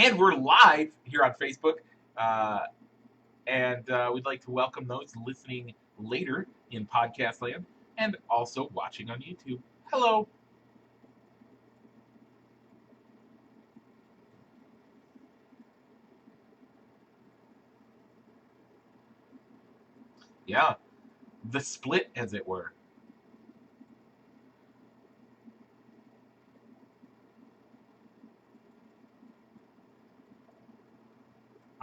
And we're live here on Facebook. And we'd like to welcome those listening later in podcast land and also watching on YouTube. Hello. Yeah, the split, as it were.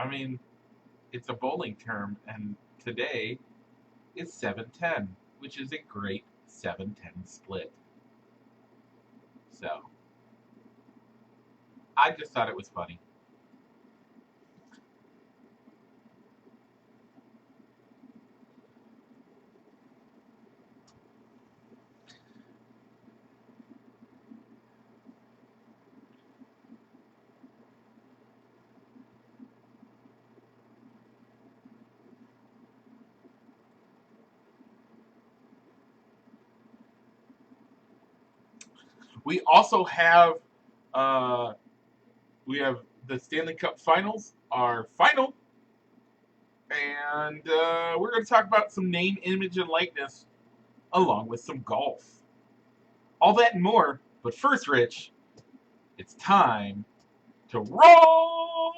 I mean, it's a bowling term, and today is 7-10, which is a great 7-10 split. So, I just thought it was funny. We also have uh, the Stanley Cup Finals, our final, and we're going to talk about some name, image, and likeness, along with some golf. All that and more. But first, Rich, it's time to roll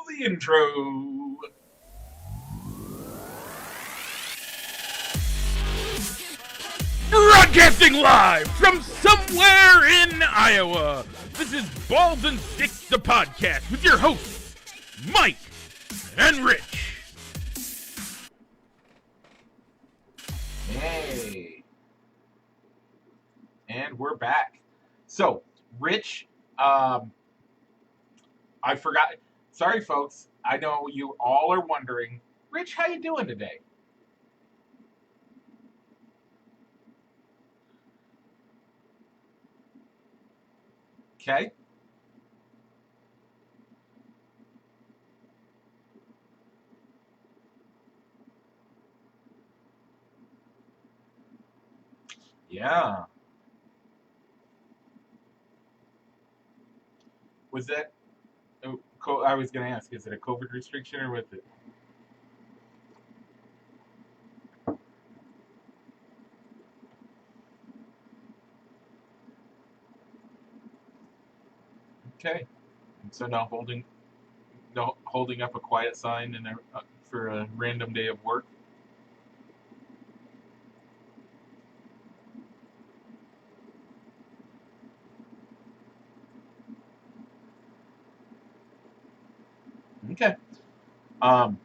the intro. Broadcasting live from somewhere in Iowa, this is Balls and Sticks, the podcast, with your hosts, Mike and Rich. Hey. And we're back. So, Rich, I forgot. Sorry, folks. I know you all are wondering, Rich, how you doing today? Okay. Yeah. Was that? I was going to ask, is it a COVID restriction or was it? Okay. So now holding up a quiet sign for a random day of work. Okay. Um,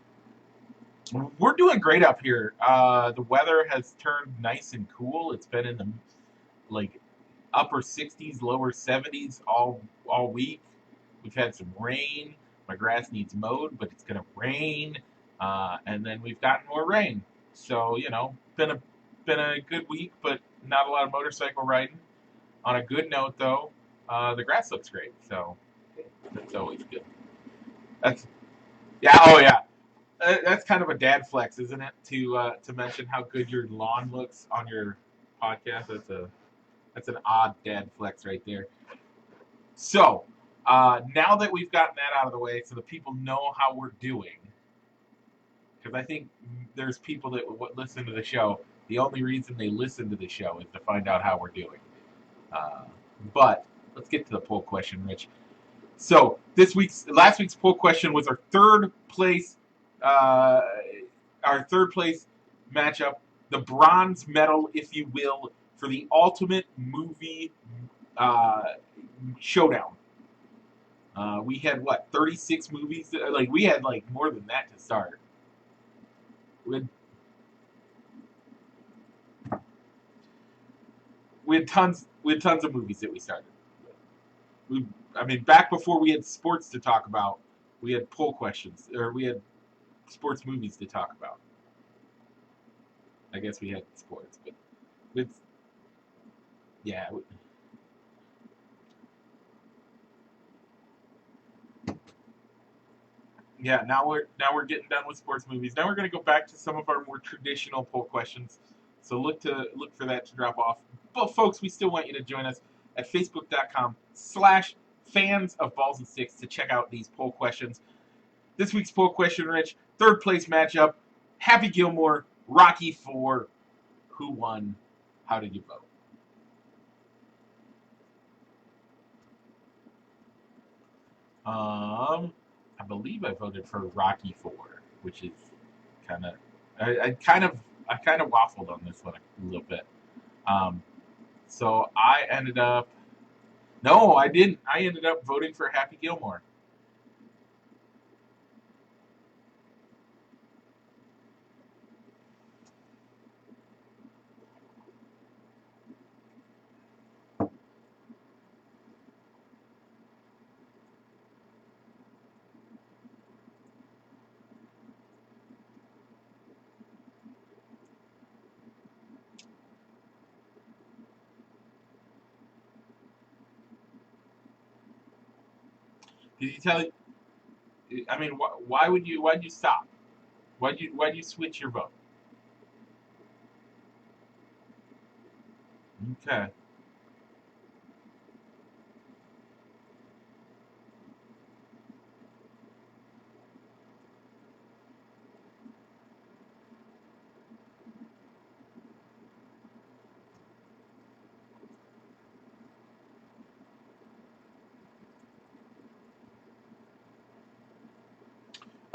we're doing great up here. The weather has turned nice and cool. It's been in the like upper 60s, lower 70s all week. We've had some rain. My grass needs mowed, but it's gonna rain, and then we've gotten more rain. So been a good week, but not a lot of motorcycle riding. On a good note, though, the grass looks great, so that's always good. That's yeah, oh yeah. That's kind of a dad flex, isn't it? To mention how good your lawn looks on your podcast. That's an odd dad flex right there. So now that we've gotten that out of the way, so the people know how we're doing, because I think there's people that listen to the show. The only reason they listen to the show is to find out how we're doing. Uh, but let's get to the poll question, Rich. So last week's poll question was uh, our third place matchup, the bronze medal, if you will, for the ultimate movie uh, showdown. We had 36 movies. We had more than that to start. We had, we had tons. We had tons of movies that we started. Back before we had sports to talk about, we had poll questions, or we had sports movies to talk about. I guess we had sports, but it's yeah. Yeah, now we're getting done with sports movies. Now we're going to go back to some of our more traditional poll questions. So look for that to drop off. But folks, we still want you to join us at facebook.com/Facebook fans of Balls and Sticks to check out these poll questions. This week's poll question, Rich, third place matchup, Happy Gilmore, Rocky IV. Who won? How did you vote? I believe I voted for Rocky IV, which is kind of I kind of waffled on this one a little bit. So I ended up no, I didn't. I ended up voting for Happy Gilmore. Did you tell? I mean, why would you? Why'd you stop? Why'd you switch your vote? Okay.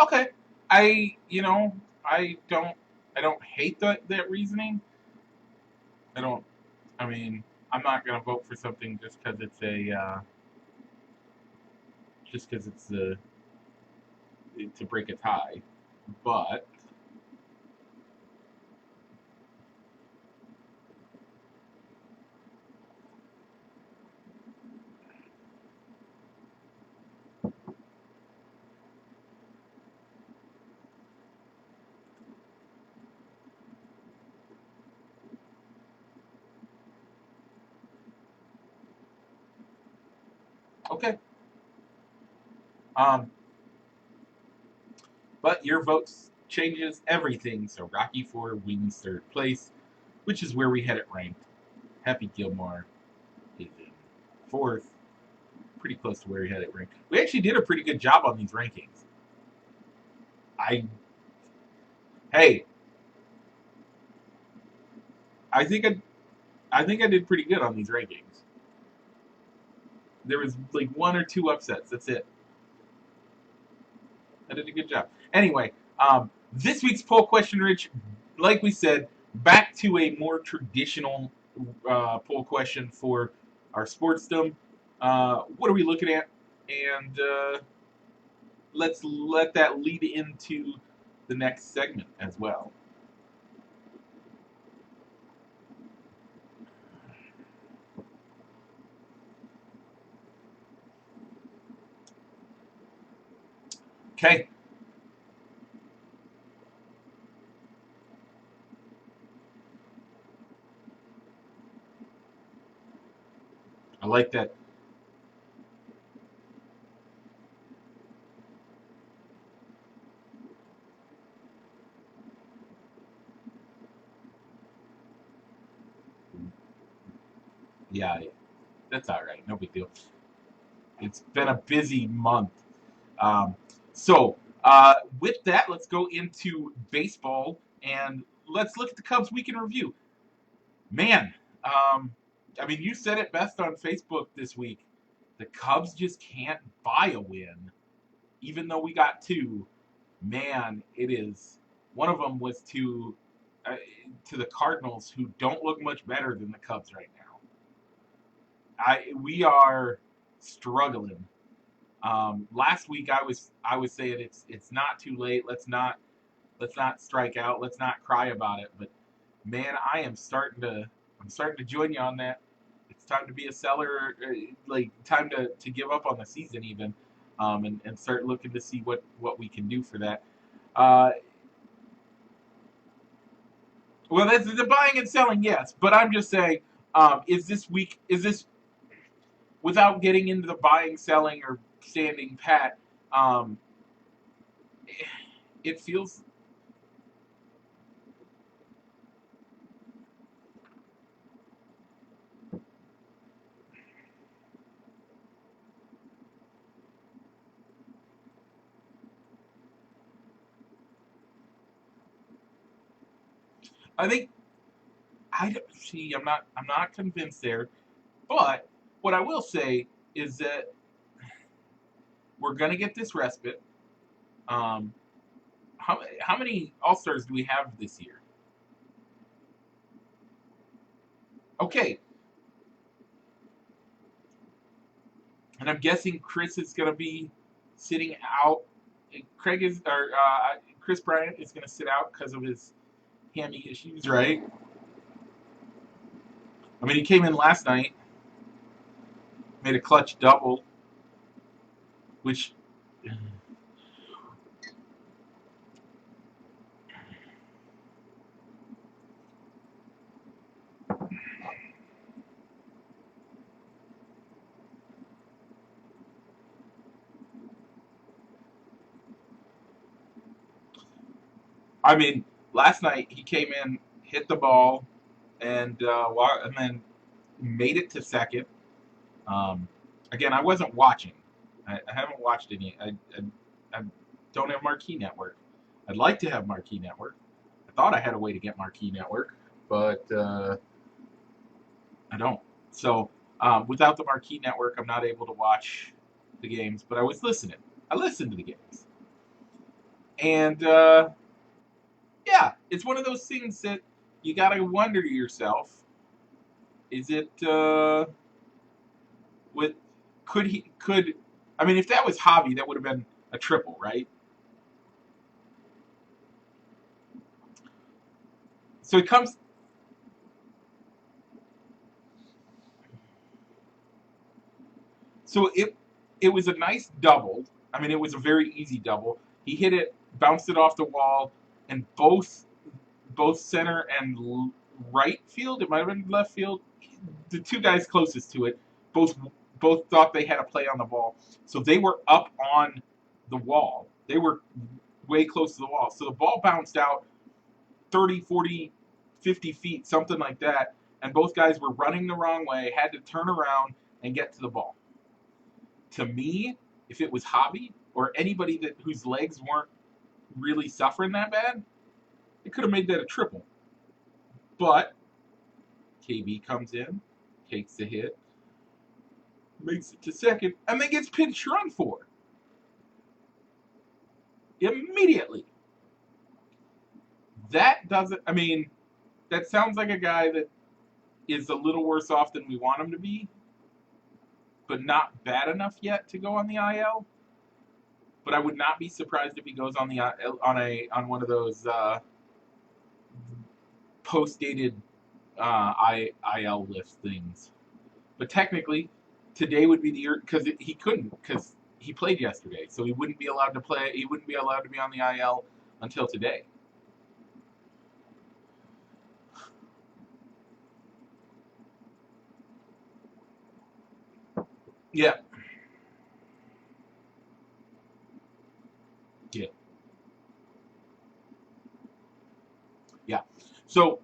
Okay. I don't hate that reasoning. I don't. I mean, I'm not gonna vote for something just because it's to break a tie. But okay. Um, but your vote changes everything. So Rocky IV wins third place, which is where we had it ranked. Happy Gilmore is in fourth, pretty close to where we had it ranked. We actually did a pretty good job on these rankings. I hey, I think I did pretty good on these rankings. There was like one or two upsets. That's it. I did a good job. Anyway, this week's poll question, Rich, like we said, back to a more traditional poll question for our sportsdom. What are we looking at? And let's let that lead into the next segment as well. Okay. I like that. Yeah, that's all right. No big deal. It's been a busy month. Um, so, with that, let's go into baseball and let's look at the Cubs week in review. Man, um, I mean, you said it best on Facebook this week. The Cubs just can't buy a win, even though we got two. Man, it is. One of them was to the Cardinals, who don't look much better than the Cubs right now. We are struggling. Last week I was saying it's not too late. Let's not strike out. Let's not cry about it. But man, I'm starting to join you on that. It's time to be a seller. Like time to give up on the season even, and start looking to see what we can do for that. Uh, well, that's the buying and selling, yes. But I'm just saying, is this week? Is this without getting into the buying, selling, or standing pat? Um, it feels I think I'm not convinced there. But what I will say is that we're gonna get this respite. Um, how many All Stars do we have this year? Okay, and I'm guessing Chris is gonna be sitting out. Chris Bryant is gonna sit out because of his hammy issues, right? I mean, he came in last night, made a clutch double, which I mean, last night he came in, hit the ball, and then made it to second. Um, Again, I wasn't watching. I haven't watched any. I don't have Marquee Network. I'd like to have Marquee Network. I thought I had a way to get Marquee Network, but I don't. So without the Marquee Network, I'm not able to watch the games. But I was listening. I listened to the games, and yeah, it's one of those things that you gotta wonder to yourself: is it with could I mean if that was Javi, that would have been a triple, right? So it comes. So it was a nice double. I mean, it was a very easy double. He hit it, bounced it off the wall, and both center and right field. It might have been left field. The two guys closest to it both both thought they had a play on the ball, so they were up on the wall. They were way close to the wall. So the ball bounced out 30, 40, 50 feet, something like that, and both guys were running the wrong way, had to turn around and get to the ball. To me, if it was Javi or anybody whose legs weren't really suffering that bad, it could have made that a triple. But KB comes in, takes the hit, makes it to second, and then gets pinch run for immediately. That doesn't. I mean, that sounds like a guy that is a little worse off than we want him to be, but not bad enough yet to go on the IL. But I would not be surprised if he goes on the on one of those post dated IL list things. But technically, today would be the year because he couldn't because he played yesterday, so he wouldn't be allowed to play. He wouldn't be allowed to be on the IL until today. Yeah. Yeah. Yeah. So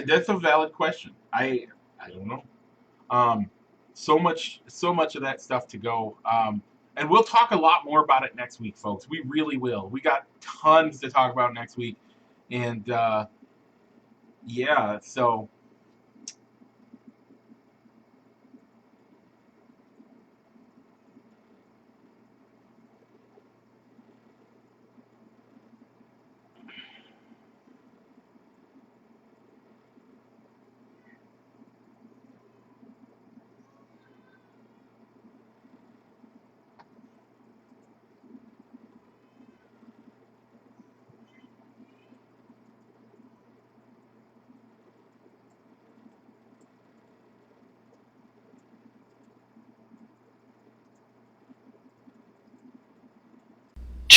that's a valid question. I don't know. Um, so much of that stuff to go. And we'll talk a lot more about it next week, folks. We really will. We got tons to talk about next week, and yeah. So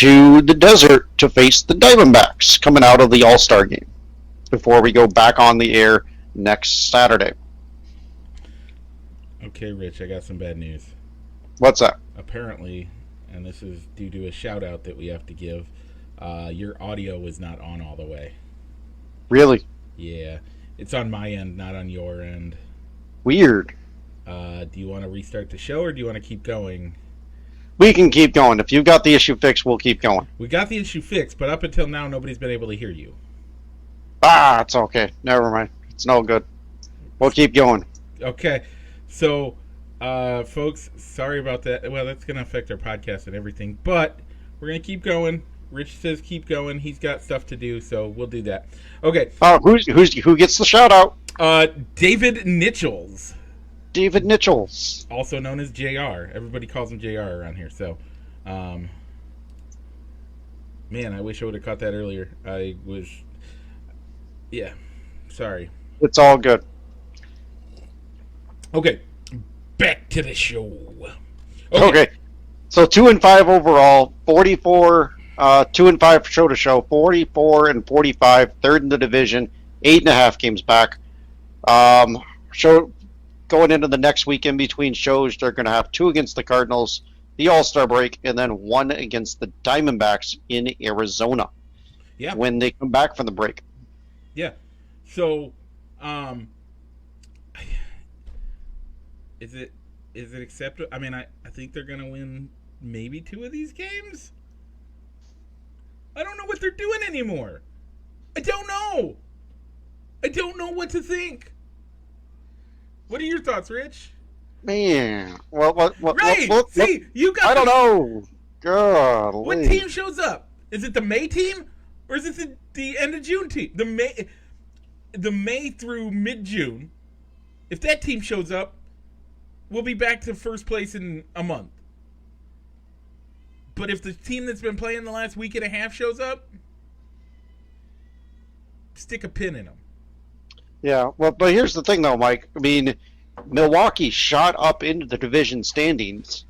to the desert to face the Diamondbacks coming out of the All-Star game before we go back on the air next Saturday. Okay, Rich, I got some bad news. What's that? Apparently, and this is due to a shout out that we have to give. Your audio is not on all the way. Really? Yeah, it's on my end, not on your end. Weird. Do you want to restart the show, or do you want to keep going? We can keep going. If you've got the issue fixed, we'll keep going. We got the issue fixed, but up until now, nobody's been able to hear you. It's okay. Never mind. It's no good. We'll keep going. Okay, so, folks, sorry about that. Well, that's going to affect our podcast and everything, but we're going to keep going. Rich says keep going. He's got stuff to do, so we'll do that. Okay. Who gets the shout out? David Nichols. David Nichols. Also known as JR. Everybody calls him JR around here, so man, I wish I would have caught that earlier. Yeah, sorry. It's all good. Okay, back to the show. Okay. So 2-5 overall, 44, 2-5 show to show, 44-45, third in the division, 8.5 games back. Show going into the next week in between shows, they're going to have 2 against the Cardinals, the All-Star break, and then 1 against the Diamondbacks in Arizona. Yeah. When they come back from the break. Yeah. So, is it acceptable? I mean, I think they're going to win maybe 2 of these games. I don't know what they're doing anymore. I don't know what to think. What are your thoughts, Rich? Man, what? See, you got. I don't know. God. What team shows up? Is it the May team, or is it the end of June team? The May through mid June. If that team shows up, we'll be back to first place in a month. But if the team that's been playing the last week and a half shows up, stick a pin in them. Yeah, well, but here's the thing, though, Mike. I mean, Milwaukee shot up into the division standings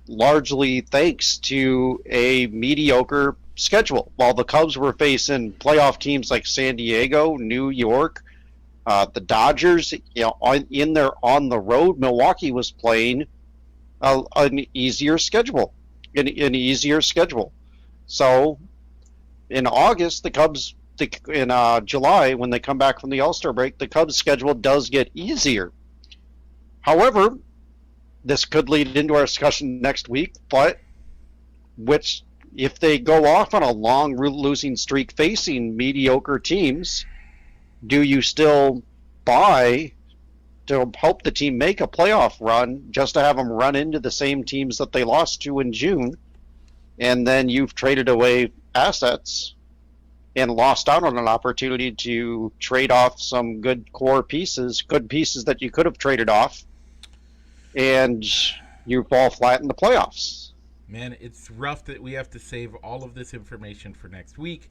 largely thanks to a mediocre schedule. While the Cubs were facing playoff teams like San Diego, New York, the Dodgers, on the road, Milwaukee was playing an easier schedule. So, in August, the Cubs. In July, when they come back from the All-Star break, the Cubs' schedule does get easier. However, this could lead into our discussion next week, if they go off on a long losing streak facing mediocre teams, do you still buy to help the team make a playoff run just to have them run into the same teams that they lost to in June, and then you've traded away assets and lost out on an opportunity to trade off some good core pieces, that you could have traded off, and you fall flat in the playoffs. Man, it's rough that we have to save all of this information for next week.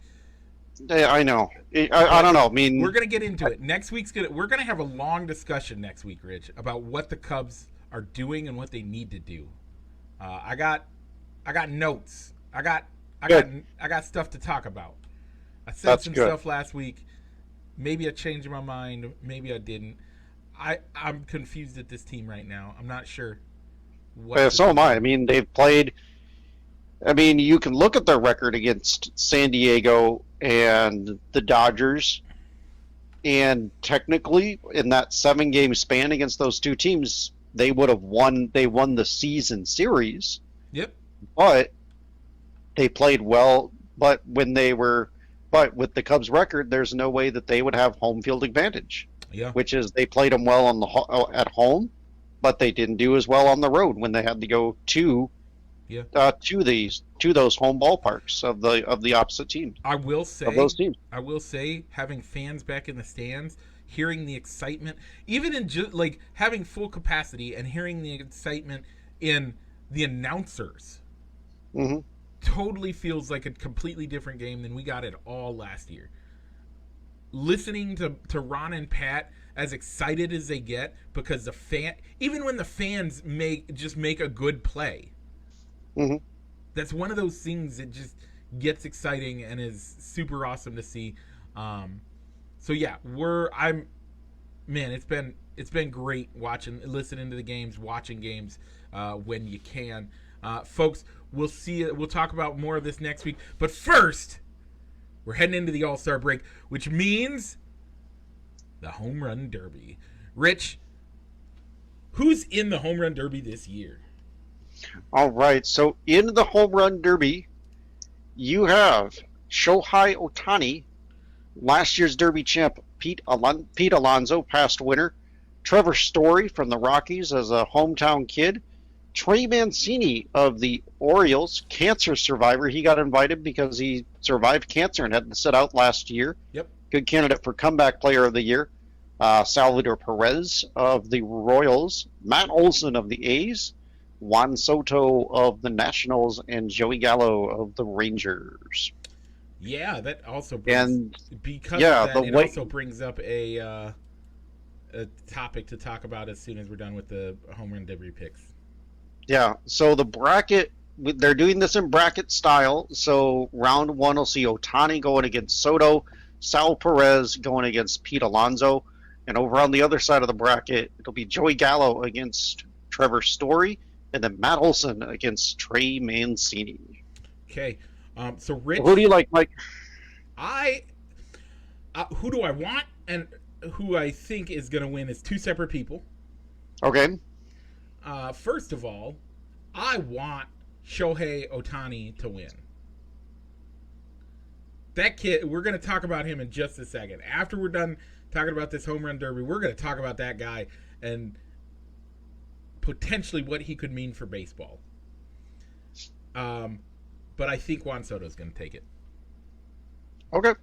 I know. I don't know. I mean, we're gonna get into it. We're gonna have a long discussion next week, Rich, about what the Cubs are doing and what they need to do. I got notes. I got stuff to talk about. I said some stuff last week. Maybe I changed my mind. Maybe I didn't. I'm confused at this team right now. I'm not sure. So am I. I mean, they've played. I mean, you can look at their record against San Diego and the Dodgers, and technically, in that 7-game span against those 2 teams, they would have won. They won the season series. Yep. But they played well. But with the Cubs' record, there's no way that they would have home field advantage. Yeah. Which is they played them well at home, but they didn't do as well on the road when they had to go to those home ballparks of the opposite teams. I will say of those teams. I will say, having fans back in the stands, hearing the excitement, even in having full capacity and hearing the excitement in the announcers. Mm-hmm. Totally feels like a completely different game than we got it all last year. Listening to Ron and Pat, as excited as they get, because even when the fans make a good play, mm-hmm. That's one of those things that just gets exciting and is super awesome to see. So yeah, it's been great listening to the games, watching games when you can. Folks, we'll see. We'll talk about more of this next week. But first, we're heading into the All-Star break, which means the Home Run Derby. Rich, who's in the Home Run Derby this year? All right, so in the Home Run Derby, you have Shohei Ohtani, last year's Derby champ Pete Alonso, past winner, Trevor Story from the Rockies as a hometown kid, Trey Mancini of the Orioles, cancer survivor. He got invited because he survived cancer and had to sit out last year. Yep. Good candidate for comeback player of the year. Salvador Perez of the Royals, Matt Olson of the A's, Juan Soto of the Nationals, and Joey Gallo of the Rangers. Yeah, that also brings, also brings up a topic to talk about as soon as we're done with the Home Run Derby picks. Yeah, so the bracket, they're doing this in bracket style. So round one will see Ohtani going against Soto, Sal Perez going against Pete Alonso, and over on the other side of the bracket, it'll be Joey Gallo against Trevor Story, and then Matt Olson against Trey Mancini. Okay, so Rich, who do you like, Mike? Who do I want and who I think is going to win is two separate people. Okay. First of all, I want Shohei Ohtani to win. That kid, we're going to talk about him in just a second. After we're done talking about this Home Run Derby, we're going to talk about that guy and potentially what he could mean for baseball. But I think Juan Soto is going to take it. Okay.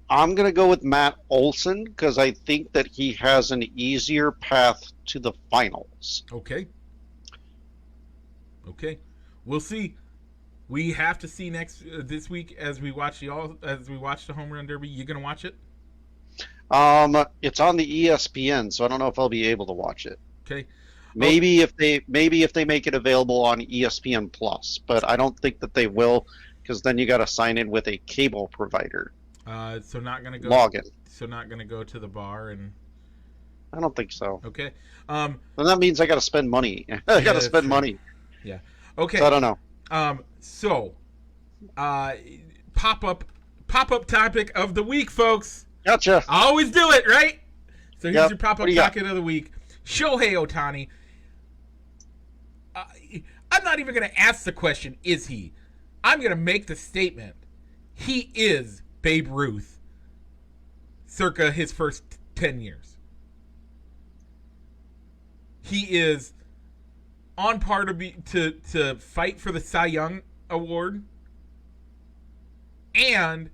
I'm going to go with Matt Olson because I think that he has an easier path to the finals. Okay. We'll see. We have to see this week as we watch the Home Run Derby. You going to watch it? It's on the ESPN, so I don't know if I'll be able to watch it. Okay. Maybe if they make it available on ESPN Plus, but I don't think that they will because then you got to sign in with a cable provider. So not gonna go login. So not gonna go to the bar and. I don't think so. Okay. And that means I got to spend money. I got to spend money. Yeah. Okay. So I don't know. Pop up topic of the week, folks. Gotcha. I always do it, right? So here's your pop up topic of the week. Shohei Ohtani. I'm not even gonna ask the question, is he? I'm gonna make the statement. He is Babe Ruth, circa his first 10 years. He is on par to fight for the Cy Young Award, and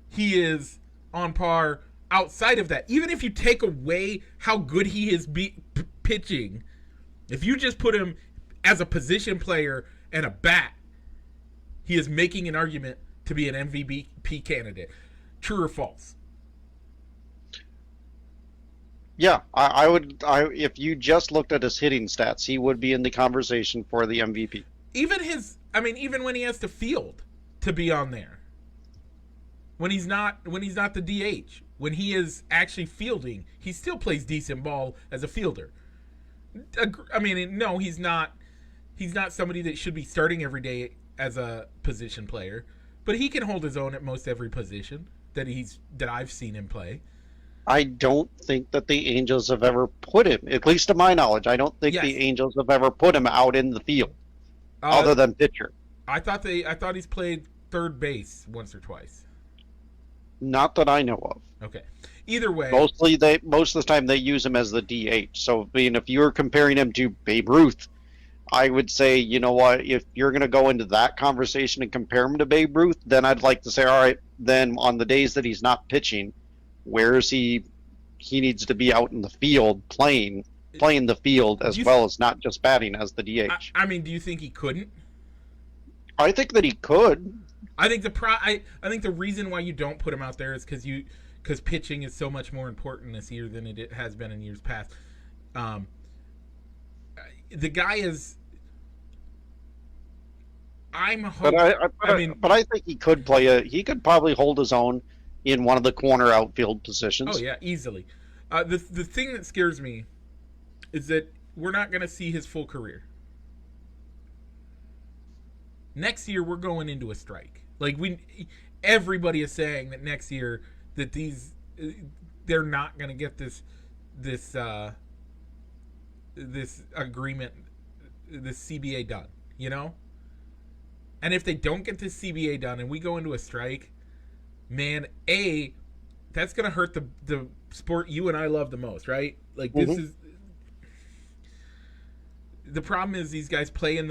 he is on par outside of that. Even if you take away how good he is pitching, if you just put him as a position player and a bat, he is making an argument to be an MVP candidate. True or false? Yeah, I would. If you just looked at his hitting stats, he would be in the conversation for the MVP. Even when he has to field to be on there. When he's not the DH, when he is actually fielding, he still plays decent ball as a fielder. No, he's not somebody that should be starting every day as a position player. But he can hold his own at most every position that I've seen him play. I don't think that the Angels have ever put him, at least to my knowledge, the Angels have ever put him out in the field, other than pitcher. I thought he's played third base once or twice. Not that I know of. Okay. Either way, most of the time they use him as the DH. So, if you're comparing him to Babe Ruth, I would say, you know what, if you're going to go into that conversation and compare him to Babe Ruth, then I'd like to say, all right, then on the days that he's not pitching, where is he? He needs to be out in the field playing the field as well as not just batting as the DH. Do you think he couldn't? I think that he could. I think the reason why you don't put him out there is because pitching is so much more important this year than it has been in years past. The guy is. But I think he could play he could probably hold his own in one of the corner outfield positions. Oh yeah, easily. The thing that scares me is that we're not going to see his full career. Next year we're going into a strike. Like everybody is saying that next year that they're not going to get this agreement, this CBA done. You know, and if they don't get this CBA done and we go into a strike, man, that's going to hurt the sport you and I love the most, right? Like this is the problem is these guys play in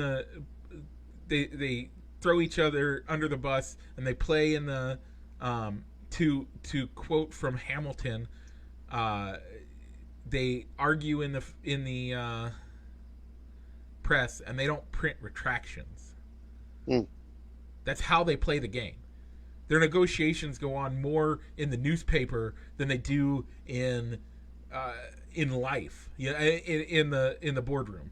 they throw each other under the bus and they play in the to quote from Hamilton, they argue in the press and they don't print retractions. That's how they play the game. Their negotiations go on more in the newspaper than they do in life. Yeah, in the boardroom.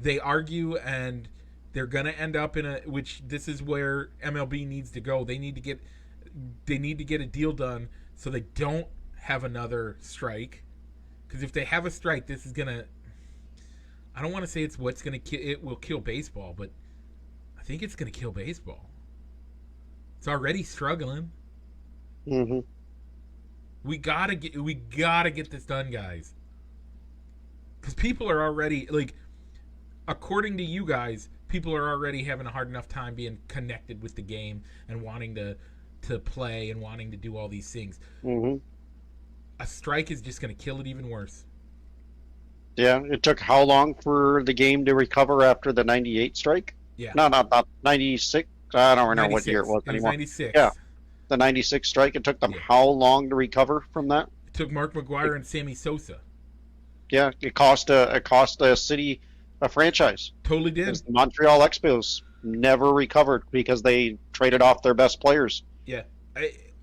They argue and they're gonna end up which this is where MLB needs to go. They need to get a deal done so they don't have another strike. Because if they have a strike, this is gonna. I don't want to say it's what's gonna it will kill baseball, but I think it's gonna kill baseball. It's already struggling. We gotta get this done, guys. Because people are already like, according to you guys, people are already having a hard enough time being connected with the game and wanting to play and wanting to do all these things. A strike is just going to kill it even worse. Yeah, it took how long for the game to recover after the 98 strike? Yeah. No, not 96. I don't remember what year it was anymore. 96. Yeah, the 96 strike. It took them how long to recover from that? It took Mark McGwire and Sammy Sosa. Yeah, it cost a city a franchise. Totally did. The Montreal Expos never recovered because they traded off their best players. Yeah,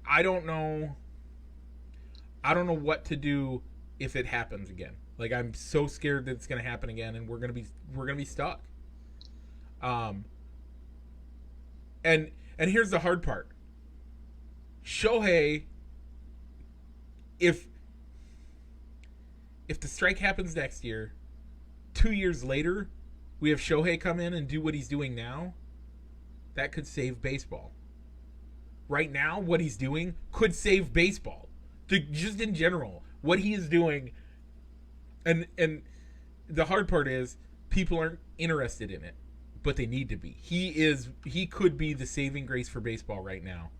I don't know. I don't know what to do if it happens again. Like, I'm so scared that it's going to happen again, and we're gonna be stuck. And here's the hard part. Shohei, if the strike happens next year, 2 years later, we have Shohei come in and do what he's doing now, that could save baseball. Right now, what he's doing could save baseball. Just in general, what he is doing, and the hard part is people aren't interested in it, but they need to be. He could be the saving grace for baseball right now.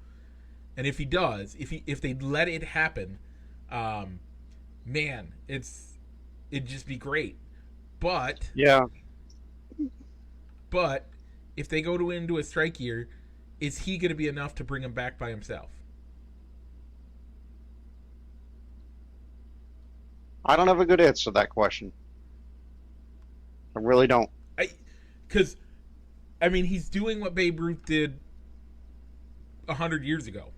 And if he does, if they let it happen, man, it'd just be great. But if they go into a strike year, is he going to be enough to bring him back by himself? I don't have a good answer to that question. I really don't. Because, he's doing what Babe Ruth did 100 years ago.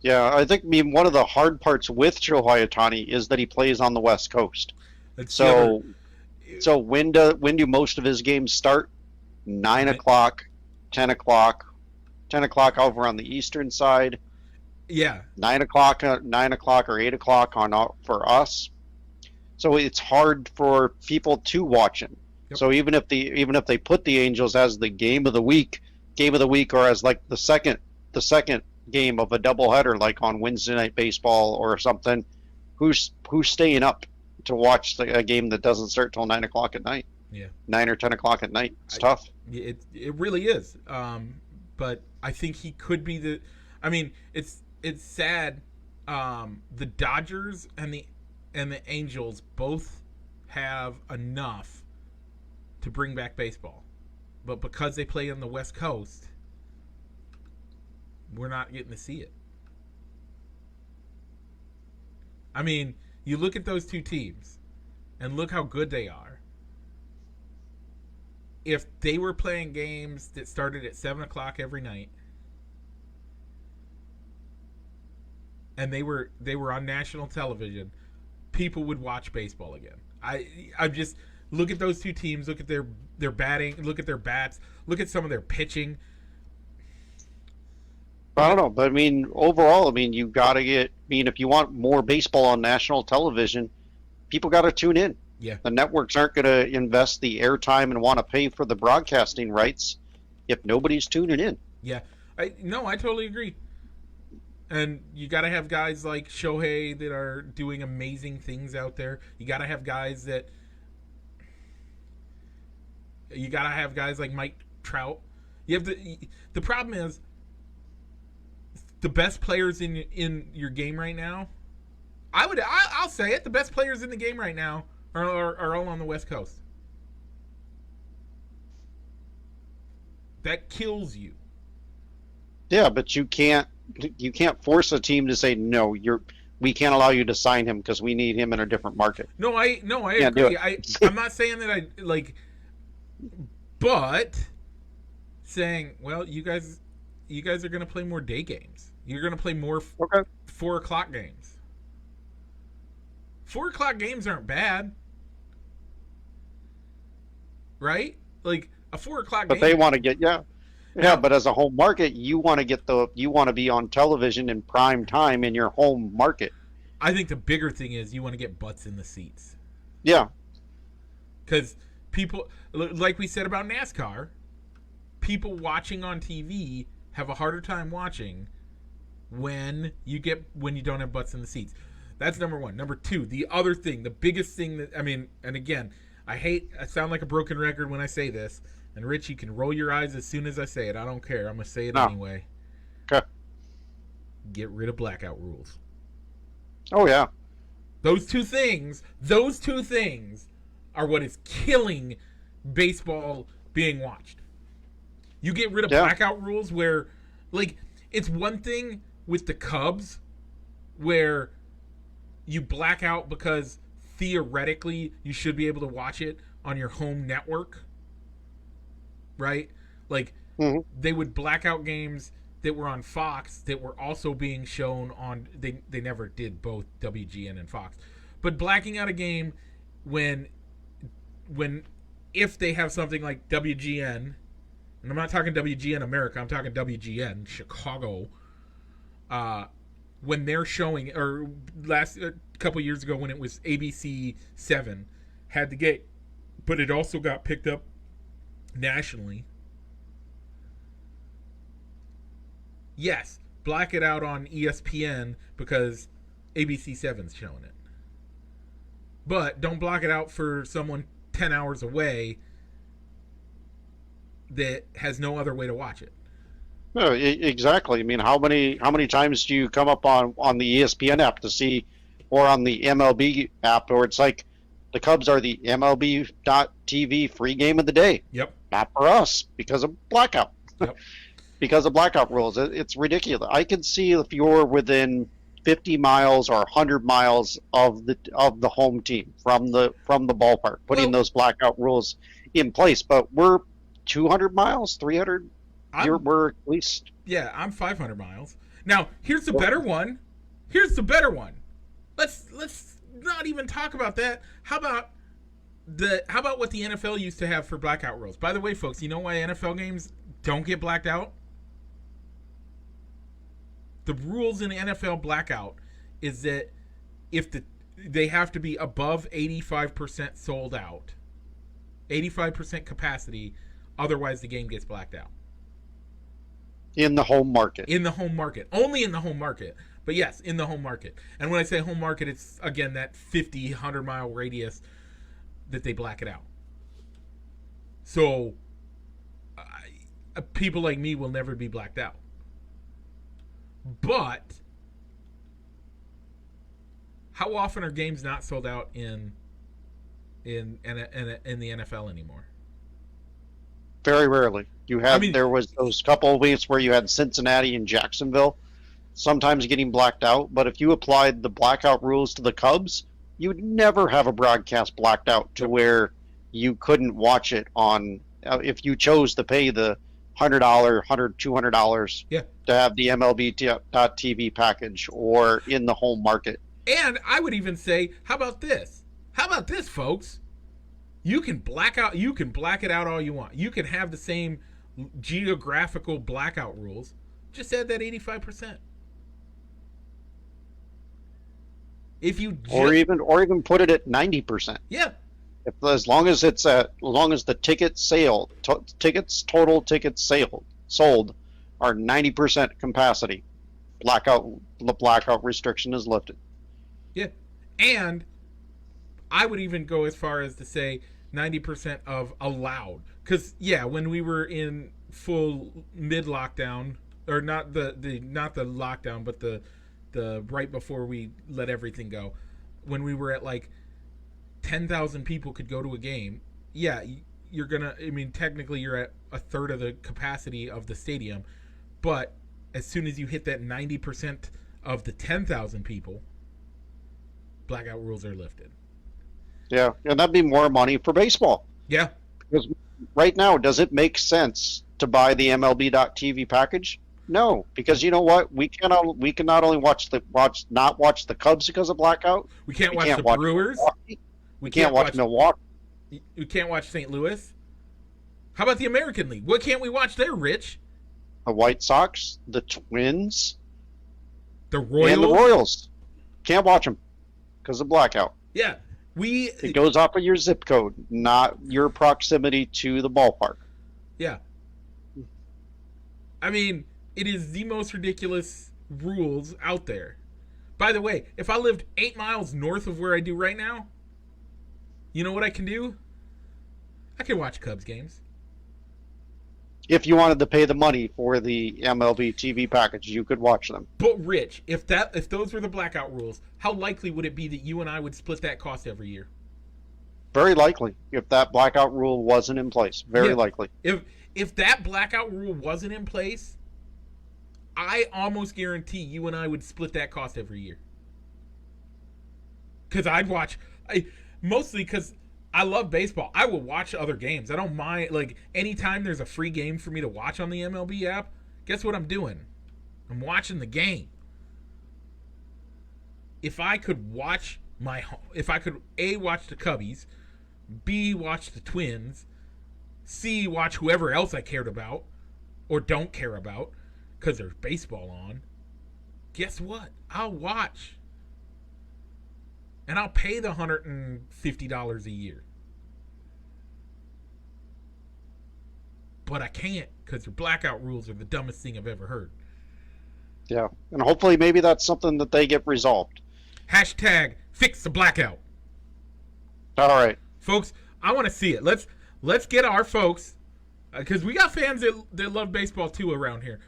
Yeah, I think one of the hard parts with Shohei Ohtani is that he plays on the West Coast. So when do most of his games start? 9 o'clock, 10 o'clock, 10 o'clock over on the eastern side. Yeah. 9 o'clock or 8 o'clock for us. So it's hard for people to watch him. Yep. So even if they put the Angels as the game of the week, or as like the second game of a doubleheader, like on Wednesday Night Baseball or something, who's staying up to watch a game that doesn't start till 9 o'clock at night? Yeah, 9 or 10 o'clock at night. It's tough. It really is. But I think he could be the. It's sad. The Dodgers and the Angels both have enough to bring back baseball, but because they play on the West Coast, we're not getting to see it. You look at those two teams, and look how good they are. If they were playing games that started at 7 o'clock every night, and they were on national television, people would watch baseball again. I just look at those two teams, look at their batting, look at their bats, look at some of their pitching. I don't know, but overall, you gotta get. If you want more baseball on national television, people gotta tune in. Yeah. The networks aren't going to invest the airtime and want to pay for the broadcasting rights if nobody's tuning in. Yeah. I totally agree. And you got to have guys like Shohei that are doing amazing things out there. You got to have guys like Mike Trout. You have the problem is the best players in your game right now. I'll say it. The best players in the game right now are all on the West Coast. That kills you. Yeah, but you can't force a team to say no. We can't allow you to sign him because we need him in a different market. No, I agree. I'm not saying that I like, but saying, well, you guys are going to play more day games. You're going to play more 4 o'clock games. 4 o'clock games aren't bad, right? Like a 4 o'clock. But they want to get Yeah, but as a home market, you want to be on television in prime time in your home market. I think the bigger thing is you want to get butts in the seats. Yeah. Because people, like we said about NASCAR, people watching on TV have a harder time watching when you don't have butts in the seats. That's number one. Number two, the other thing, the biggest thing and again, I sound like a broken record when I say this. And Rich, you can roll your eyes as soon as I say it. I don't care. I'm going to say it anyway. Okay. Get rid of blackout rules. Oh, yeah. Those two things are what is killing baseball being watched. You get rid of blackout rules where, like, it's one thing with the Cubs where you black out because theoretically you should be able to watch it on your home network. Right? Like, they would black out games that were on Fox that were also being shown on... They never did both WGN and Fox. But blacking out a game when if they have something like WGN, and I'm not talking WGN America, I'm talking WGN Chicago, when they're showing... Or a couple years ago when it was ABC 7, had the game. But it also got picked up nationally. Yes, black it out on ESPN because ABC 7's showing it. But don't block it out for someone 10 hours away that has no other way to watch it. No, exactly. I mean, how many times do you come up on the ESPN app to see, or on the MLB app, where it's like the Cubs are the MLB.TV free game of the day? Yep. Not for us because of blackout. Yep. Because of blackout rules. It's ridiculous. I can see if you're within 50 miles or 100 miles of the home team from the ballpark putting those blackout rules in place, but we're 200 miles, 300. We're at least. Yeah, I'm 500 miles. Now, here's the better one. Let's not even talk about that. How about what the NFL used to have for blackout rules? By the way, folks, you know why NFL games don't get blacked out? The rules in the NFL blackout is that they have to be above 85% sold out, 85% capacity, otherwise the game gets blacked out. In the home market. In the home market. Only in the home market. But yes, in the home market. And when I say home market, it's, again, that 50, 100-mile radius that they black it out. So people like me will never be blacked out. But how often are games not sold out in the NFL anymore? Very rarely. There was those couple of weeks where you had Cincinnati and Jacksonville sometimes getting blacked out, but if you applied the blackout rules to the Cubs, you would never have a broadcast blacked out to where you couldn't watch it on, if you chose to pay the $100, $200 to have the MLB.TV package or in the home market. And I would even say, how about this? How about this, folks? You can black it out all you want. You can have the same geographical blackout rules. Just add that 85%. Or even put it at 90%. Yeah. As long as as long as the tickets sold are 90% capacity, the blackout restriction is lifted. Yeah. And I would even go as far as to say 90% of allowed. Because, yeah, when we were in full mid lockdown, or not the lockdown, but the right before we let everything go, when we were at like 10,000 people could go to a game, yeah, you're gonna. I mean, technically, you're at a third of the capacity of the stadium, but as soon as you hit that 90% of the 10,000 people, blackout rules are lifted. Yeah, and that'd be more money for baseball. Yeah. Because right now, does it make sense to buy the MLB.TV package? No, because you know what? We can not only watch the Cubs because of blackout. We can't watch the Brewers. Milwaukee. We can't watch Milwaukee. We can't watch St. Louis. How about the American League? What can't we watch there, Rich? The White Sox, the Twins, the Royals. And the Royals. Can't watch them because of blackout. Yeah. It goes off of your zip code, not your proximity to the ballpark. Yeah. I mean, it is the most ridiculous rules out there. By the way, if I lived 8 miles north of where I do right now, you know what I can do? I can watch Cubs games. If you wanted to pay the money for the MLB TV package, you could watch them. But Rich, if those were the blackout rules, how likely would it be that you and I would split that cost every year? Very likely, if that blackout rule wasn't in place. Very likely. If that blackout rule wasn't in place, I almost guarantee you and I would split that cost every year. Because mostly because I love baseball. I will watch other games. I don't mind. Like, anytime there's a free game for me to watch on the MLB app, guess what I'm doing? I'm watching the game. If I could watch A, watch the Cubbies, B, watch the Twins, C, watch whoever else I cared about or don't care about because there's baseball on, guess what? I'll watch. And I'll pay the $150 a year. But I can't because their blackout rules are the dumbest thing I've ever heard. Yeah, and hopefully maybe that's something that they get resolved. Hashtag fix the blackout. All right. Folks, I want to see it. Let's get our folks, because we got fans that love baseball too around here.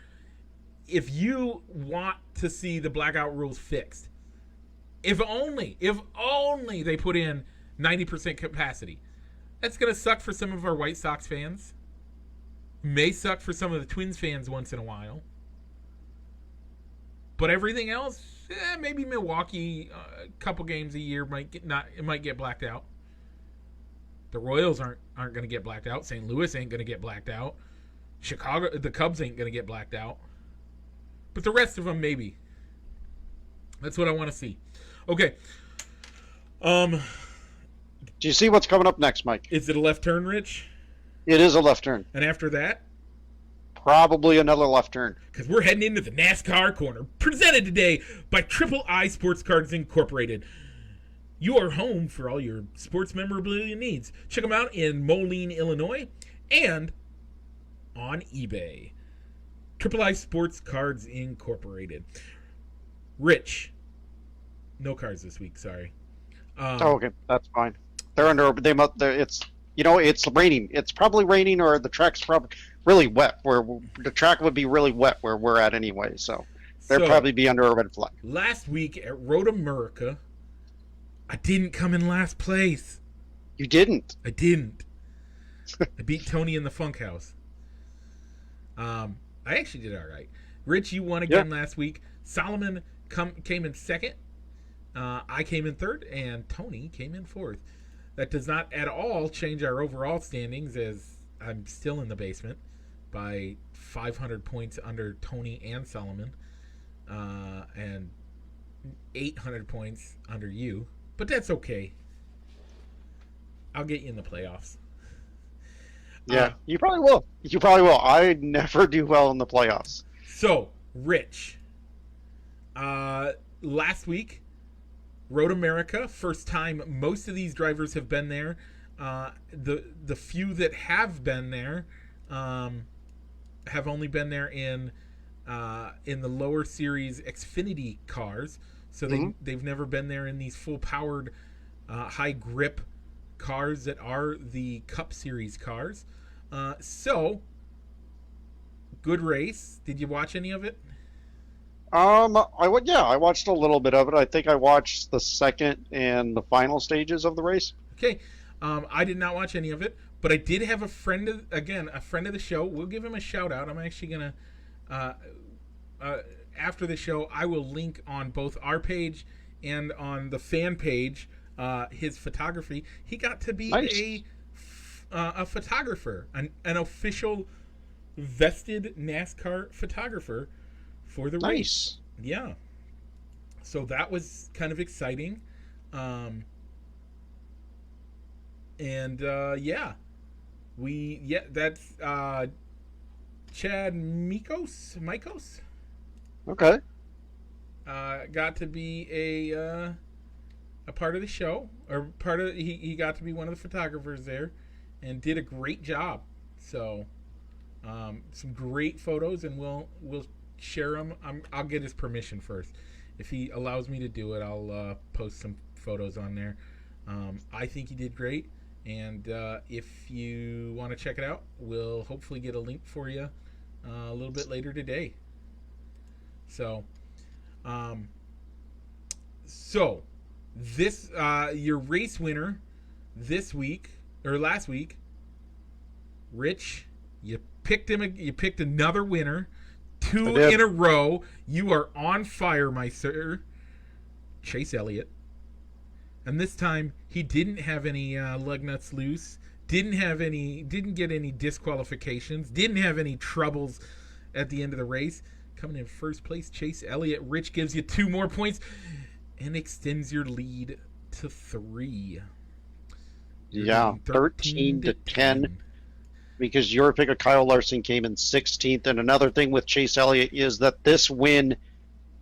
If you want to see the blackout rules fixed, if only they put in 90% capacity. That's going to suck for some of our White Sox fans. May suck for some of the Twins fans once in a while. But everything else, maybe Milwaukee, a couple games a year might get blacked out. The Royals aren't going to get blacked out. St. Louis ain't going to get blacked out. Chicago, the Cubs ain't going to get blacked out. But the rest of them, maybe. That's what I want to see. Okay. Do you see what's coming up next, Mike? Is it a left turn, Rich? It is a left turn. And after that? Probably another left turn. Because we're heading into the NASCAR Corner, presented today by Triple I Sports Cards Incorporated. You are home for all your sports memorabilia needs. Check them out in Moline, Illinois, and on eBay. Triple I Sports Cards Incorporated. Rich. No cards this week, sorry. Okay, that's fine. They're under. It's raining. It's probably raining, or the track's probably really wet. Where the track would be really wet where we're at anyway. So they'll probably be under a red flag. Last week at Road America, I didn't come in last place. You didn't. I didn't. I beat Tony in the Funk House. I actually did all right. Rich, you won again last week. Solomon came in second. I came in third, and Tony came in fourth. That does not at all change our overall standings, as I'm still in the basement by 500 points under Tony and Solomon, and 800 points under you. But that's okay. I'll get you in the playoffs. Yeah, you probably will. You probably will. I never do well in the playoffs. So, Rich, last week, Road America, first time most of these drivers have been there. The few that have been there have only been there in the lower series Xfinity cars. So they've never been there in these full powered, high grip cars that are the Cup Series cars. So good race. Did you watch any of it? I watched a little bit of it. I think I watched the second and the final stages of the race. Okay. I did not watch any of it, but I did have a friend of the show. We'll give him a shout out. I'm actually gonna after the show, I will link on both our page and on the fan page his photography. He got to be Nice. a photographer, an official vested NASCAR photographer for the race. Nice. Yeah. So that was kind of exciting. That's Chad Mikos Okay. got to be a part of the show, or he got to be one of the photographers there, and did a great job. So some great photos, and we'll share them. I'll get his permission first. If he allows me to do it, I'll post some photos on there. I think he did great, and if you want to check it out, we'll hopefully get a link for you a little bit later today. So this your race winner this week or last week, Rich. You picked him. You picked another winner, 2 in a row. You are on fire, my sir. Chase Elliott. And this time he didn't have any lug nuts loose. Didn't get any disqualifications. Didn't have any troubles at the end of the race. Coming in first place, Chase Elliott. Rich gives you 2 more points and extends your lead to 3. Yeah, 13 to 10. Because your pick of Kyle Larson came in 16th. And another thing with Chase Elliott is that this win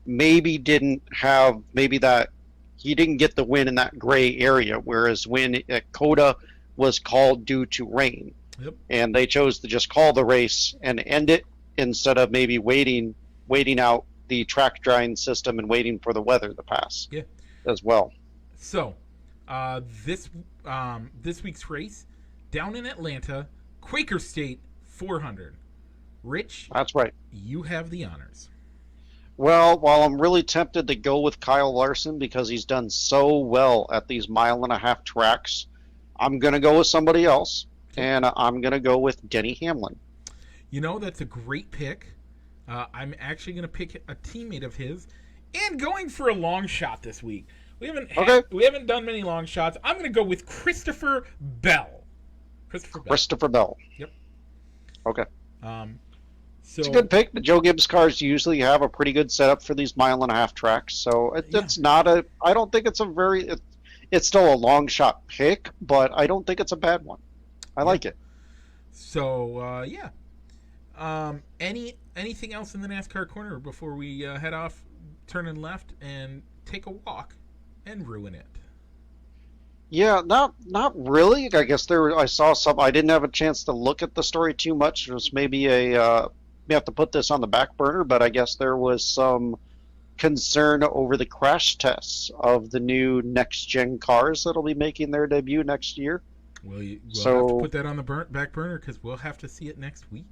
maybe didn't have, that he didn't get the win in that gray area, whereas when at Coda was called due to rain. Yep. And they chose to just call the race and end it instead of maybe waiting out the track drying system and waiting for the weather to pass. Yeah. As well. So, this week's race down in Atlanta, Quaker State 400. Rich, That's right. you have the honors. Well, while I'm really tempted to go with Kyle Larson because he's done so well at these 1.5-mile tracks, I'm going to go with somebody else, and I'm going to go with Denny Hamlin. You know, that's a great pick. I'm actually going to pick a teammate of his and going for a long shot this week. We haven't done many long shots. I'm going to go with Christopher Bell. Christopher Bell. Yep. Okay. So it's a good pick. The Joe Gibbs cars usually have a pretty good setup for these 1.5-mile tracks, so it's not a. I don't think it's a very. It's still a long shot pick, but I don't think it's a bad one. I like it. So anything else in the NASCAR corner before we head off, turning left and take a walk and ruin it? Yeah, not really. I guess I saw some. I didn't have a chance to look at the story too much. It was maybe we have to put this on the back burner, but I guess there was some concern over the crash tests of the new next-gen cars that'll be making their debut next year. We'll have to put that on the back burner because we'll have to see it next week.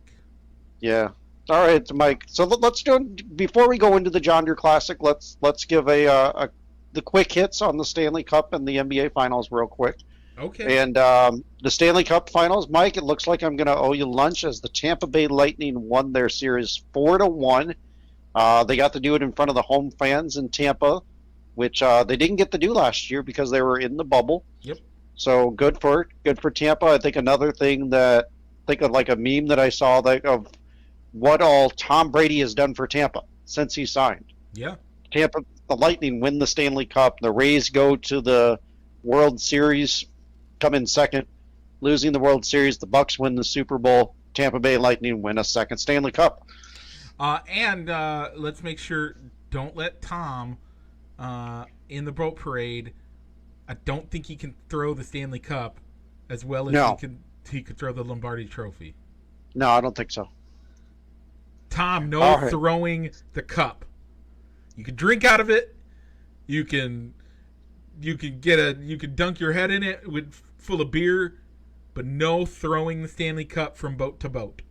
Yeah. All right, Mike. So let's do before we go into the John Deere Classic. Let's give the quick hits on the Stanley Cup and the NBA Finals real quick. Okay. And the Stanley Cup Finals, Mike, it looks like I'm going to owe you lunch as the Tampa Bay Lightning won their series 4-1. They got to do it in front of the home fans in Tampa, which they didn't get to do last year because they were in the bubble. Yep. So good for Tampa. I think another thing think of like a meme that I saw of what all Tom Brady has done for Tampa since he signed. Yeah. Tampa, the Lightning win the Stanley Cup. The Rays go to the World Series, come in second, losing the World Series. The Bucks win the Super Bowl. Tampa Bay Lightning win a second Stanley Cup. And let's make sure, don't let Tom in the boat parade. I don't think he can throw the Stanley Cup as well as No. he could throw the Lombardi Trophy? No, I don't think so. Tom, no All right. throwing the cup. You can drink out of it. You can dunk your head in it full of beer, but no throwing the Stanley Cup from boat to boat.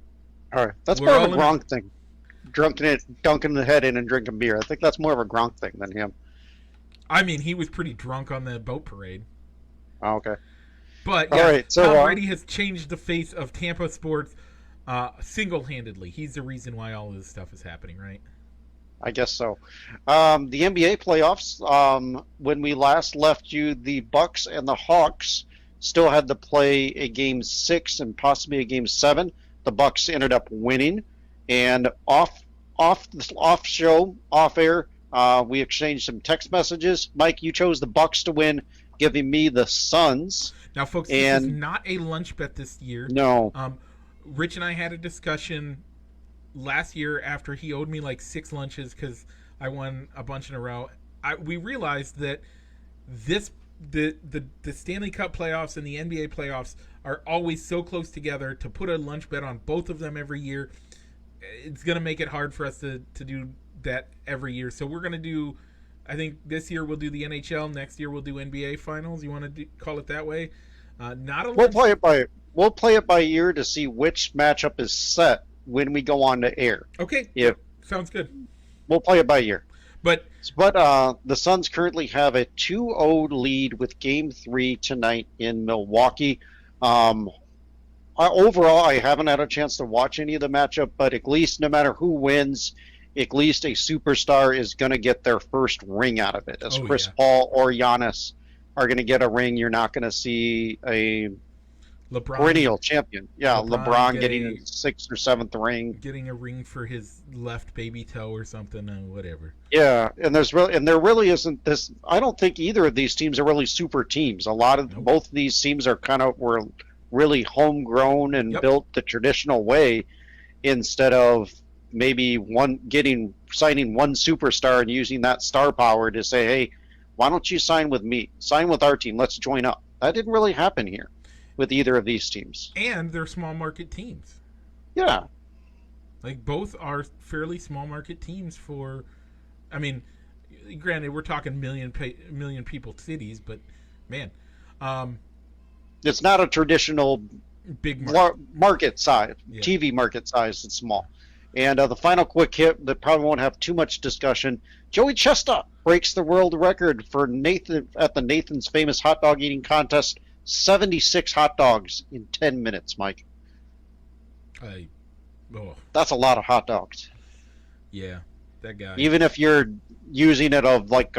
All right, that's We're more of all a in- Gronk thing. Dunking the head in and drinking beer. I think that's more of a Gronk thing than him. I mean, he was pretty drunk on the boat parade. Oh, okay. But All yeah, right, so, Tom Brady has changed the face of Tampa sports single-handedly. He's the reason why all of this stuff is happening, right? I guess so. The NBA playoffs. When we last left you, the Bucks and the Hawks still had to play a game 6 and possibly a game 7. The Bucks ended up winning, and off air, we exchanged some text messages. Mike, you chose the Bucks to win, giving me the Suns. Now, folks, this is not a lunch bet this year. No. Rich and I had a discussion last year after he owed me like 6 lunches because I won a bunch in a row. We realized that the Stanley Cup playoffs and the NBA playoffs are always so close together. To put a lunch bet on both of them every year, it's going to make it hard for us to do that every year. So we're going to do, I think this year we'll do the NHL, next year we'll do NBA finals. You want to call it that way? Not a We'll play it by ear to see which matchup is set when we go on to air. Okay. Yeah. Sounds good. We'll play it by ear. But the Suns currently have a 2-0 lead with Game 3 tonight in Milwaukee. Overall, I haven't had a chance to watch any of the matchup, but at least no matter who wins, at least a superstar is going to get their first ring out of it. As Chris Paul or Giannis are going to get a ring, you're not going to see a perennial champion. Yeah, LeBron getting a 6th or 7th ring. Getting a ring for his left baby toe or something, whatever. Yeah, and there really isn't this. I don't think either of these teams are really super teams. A lot of both of these teams were really homegrown and built the traditional way, instead of maybe signing one superstar and using that star power to say, hey, why don't you sign with me? Sign with our team. Let's join up. That didn't really happen here with either of these teams. And they're small market teams. Yeah. Like, both are fairly small market teams for, I mean, granted, we're talking million people cities, but man. It's not a traditional big market size, TV market size. It's small. And the final quick hit that probably won't have too much discussion. Joey Chestnut breaks the world record for Nathan's famous hot dog eating contest. 76 hot dogs in 10 minutes, Mike. That's a lot of hot dogs. Yeah, that guy. Even if you're using it of like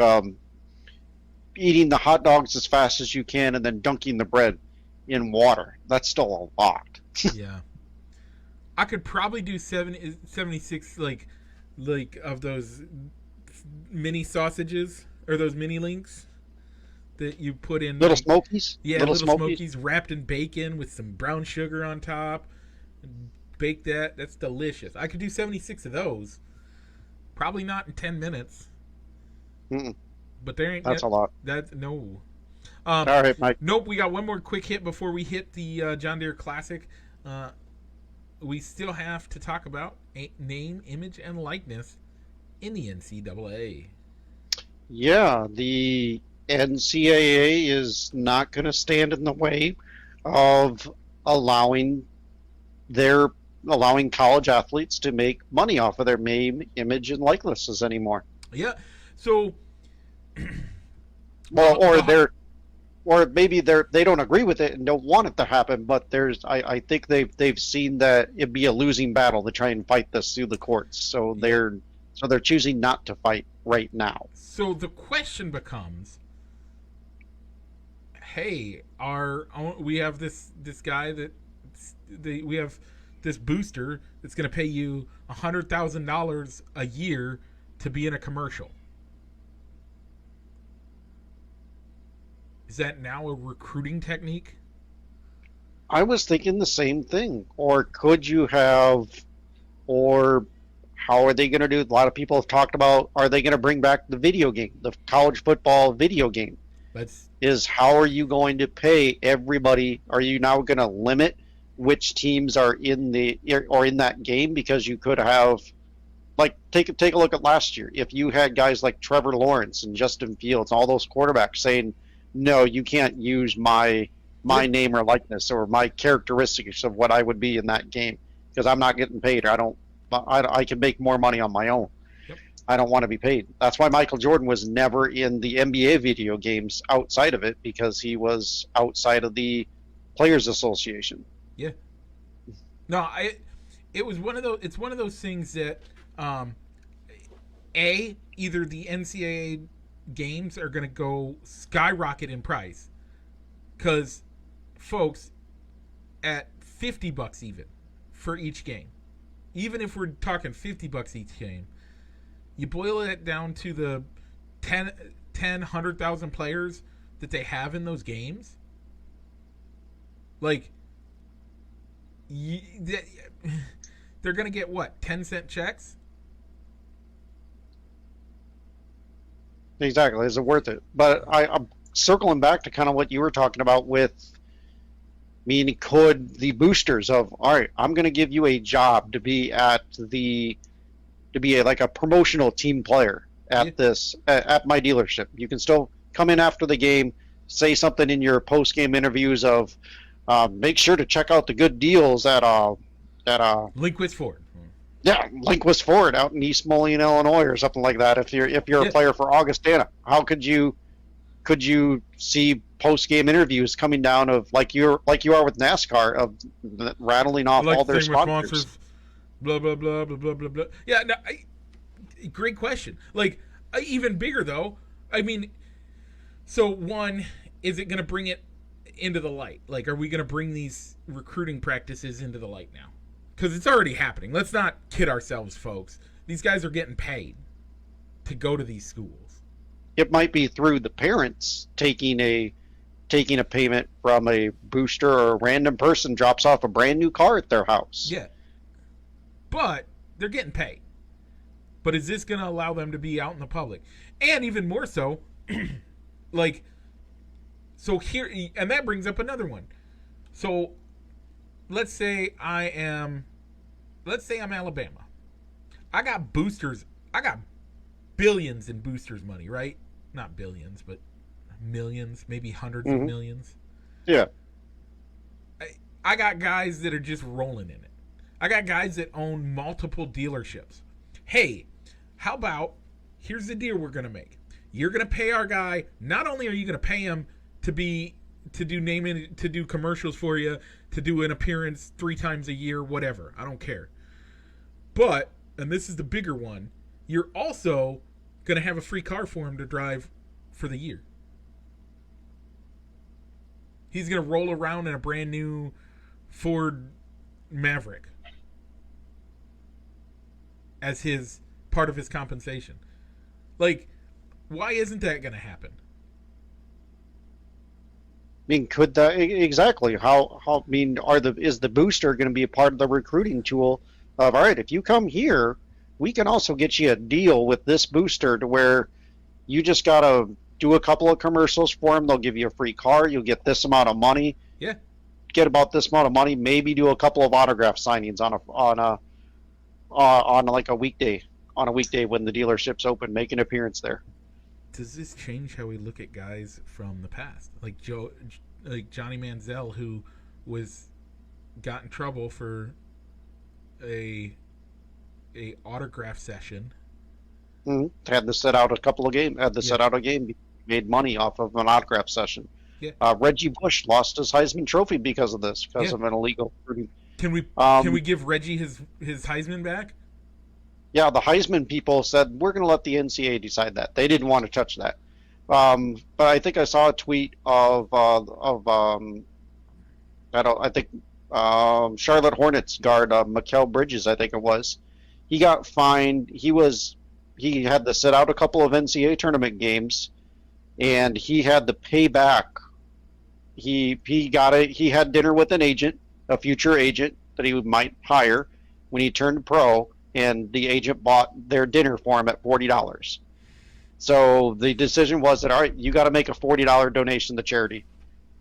eating the hot dogs as fast as you can and then dunking the bread in water, that's still a lot. Yeah. I could probably do 76 like of those mini sausages or those mini links that you put in Little Smokies? Yeah, little Smokies wrapped in bacon with some brown sugar on top. Bake that. That's delicious. I could do 76 of those. Probably not in 10 minutes. Mm-mm. But there ain't. That's a lot. No. All right, Mike. Nope. We got one more quick hit before we hit the John Deere Classic. We still have to talk about name, image, and likeness in the NCAA. Yeah, the NCAA is not going to stand in the way of allowing college athletes to make money off of their name, image, and likenesses anymore. Yeah. So, or maybe they don't agree with it and don't want it to happen. But I think they've seen that it'd be a losing battle to try and fight this through the courts. So they're choosing not to fight right now. So the question becomes, hey, we have this guy we have this booster that's going to pay you $100,000 a year to be in a commercial. Is that now a recruiting technique? I was thinking the same thing. Or could you have, or how are they going to do? A lot of people have talked about, are they going to bring back the video game, the college football video game? is how are you going to pay everybody? Are you now going to limit which teams are in that game? Because you could have, like, take a look at last year. If you had guys like Trevor Lawrence and Justin Fields, all those quarterbacks saying, no, you can't use my name or likeness or my characteristics of what I would be in that game because I'm not getting paid. I can make more money on my own. Yep. I don't want to be paid. That's why Michael Jordan was never in the NBA video games outside of it, because he was outside of the Players Association. Yeah. No, it was one of those. It's one of those things that, either the NCAA games are going to go skyrocket in price, because, folks, at $50 even for each game, even if we're talking $50 each game, you boil it down to the 100,000 players that they have in those games. Like, they're going to get what, 10-cent checks? Exactly. Is it worth it? But I'm circling back to kind of what you were talking about with, could the boosters of, all right, I'm going to give you a job to be like a promotional team player at my dealership. You can still come in after the game, say something in your post-game interviews of, make sure to check out the good deals at Linquist Ford. Yeah, Linquist Ford out in East Moline, Illinois, or something like that. If you're a player for Augustana, how could you see post game interviews coming down of like you are with NASCAR, of rattling off all their sponsors? Blah blah blah blah blah blah blah. Yeah, no, great question. Like, even bigger though. I mean, so one, is it going to bring it into the light? Like, are we going to bring these recruiting practices into the light now? Because it's already happening. Let's not kid ourselves, folks. These guys are getting paid to go to these schools. It might be through the parents taking a payment from a booster, or a random person drops off a brand new car at their house. Yeah. But they're getting paid. But is this going to allow them to be out in the public? And even more so, like, so here, and that brings up another one. So let's say I'm Alabama. I got boosters. I got billions in boosters money, right? Not billions, but millions, maybe hundreds of millions. Yeah. I got guys that are just rolling in it. I got guys that own multiple dealerships. Hey, how about, here's the deal we're going to make. You're going to pay our guy. Not only are you going to pay him to do commercials for you, to do an appearance 3 times a year, whatever. I don't care. But, and this is the bigger one, you're also going to have a free car for him to drive for the year. He's going to roll around in a brand new Ford Maverick as his part of his compensation. Like, why isn't that going to happen? I mean, could that exactly? How is the booster going to be a part of the recruiting tool of, all right, if you come here, we can also get you a deal with this booster to where you just got to do a couple of commercials for them. They'll give you a free car. You'll get this amount of money. Yeah. Get about this amount of money. Maybe do a couple of autograph signings on like a weekday. On a weekday when the dealership's open, make an appearance there. Does this change how we look at guys from the past, like Johnny Manziel, who got in trouble for a autograph session? Had to set out a couple of games. Set out a game. Made money off of an autograph session. Yeah. Reggie Bush lost his Heisman Trophy because of this, because of an illegal recruiting. Can we give Reggie his Heisman back? Yeah, the Heisman people said, we're going to let the NCAA decide that. They didn't want to touch that. But I think I saw a tweet of Charlotte Hornets guard Mikal Bridges, I think it was. He got fined. He had to sit out a couple of NCAA tournament games, and he had to pay back. He had dinner with an agent, a future agent that he might hire when he turned pro, and the agent bought their dinner for him at $40. So the decision was that, all right, you got to make a $40 donation to charity.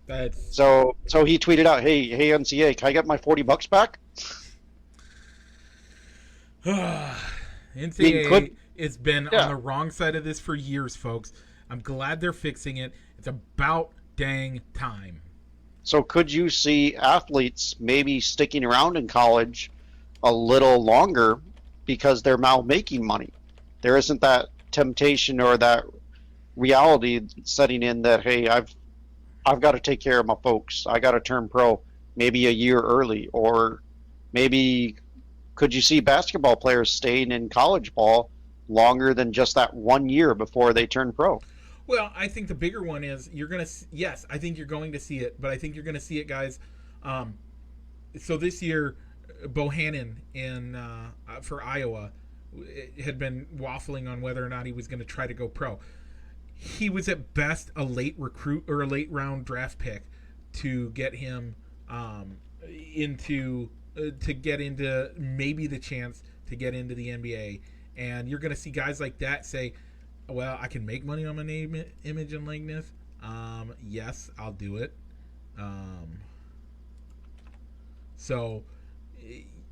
That's So he tweeted out, hey NCAA, can I get my $40 back? NCAA has been on the wrong side of this for years, folks. I'm glad they're fixing it. It's about dang time. So could you see athletes maybe sticking around in college a little longer because they're now making money? There isn't that temptation or that reality setting in that, hey, I've got to take care of my folks. I got to turn pro maybe a year early. Or maybe could you see basketball players staying in college ball longer than just that 1 year before they turn pro? Well, I think the bigger one is yes, I think you're going to see it, but I think you're going to see it, guys. So this year, Bohannon for Iowa had been waffling on whether or not he was going to try to go pro. He was at best a late recruit or a late round draft pick to get him to get into maybe the chance to get into the NBA. And you're going to see guys like that say, well, I can make money on my name, image, and likeness. Yes, I'll do it. So,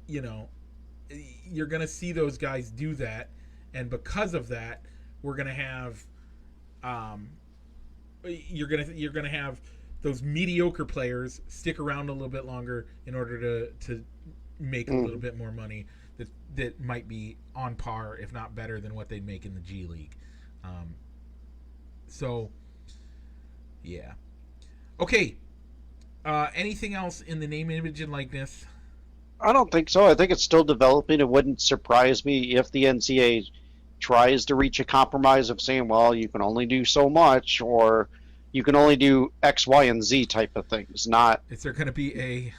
you're going to see those guys do that. And because of that, we're going to have you're gonna have those mediocre players stick around a little bit longer in order to make a little bit more money that might be on par, if not better, than what they'd make in the G League. So, yeah. Okay. Anything else in the name, image, and likeness? I don't think so. I think it's still developing. It wouldn't surprise me if the NCAA tries to reach a compromise of saying, well, you can only do so much, or you can only do X, Y, and Z type of things. Not is there going to be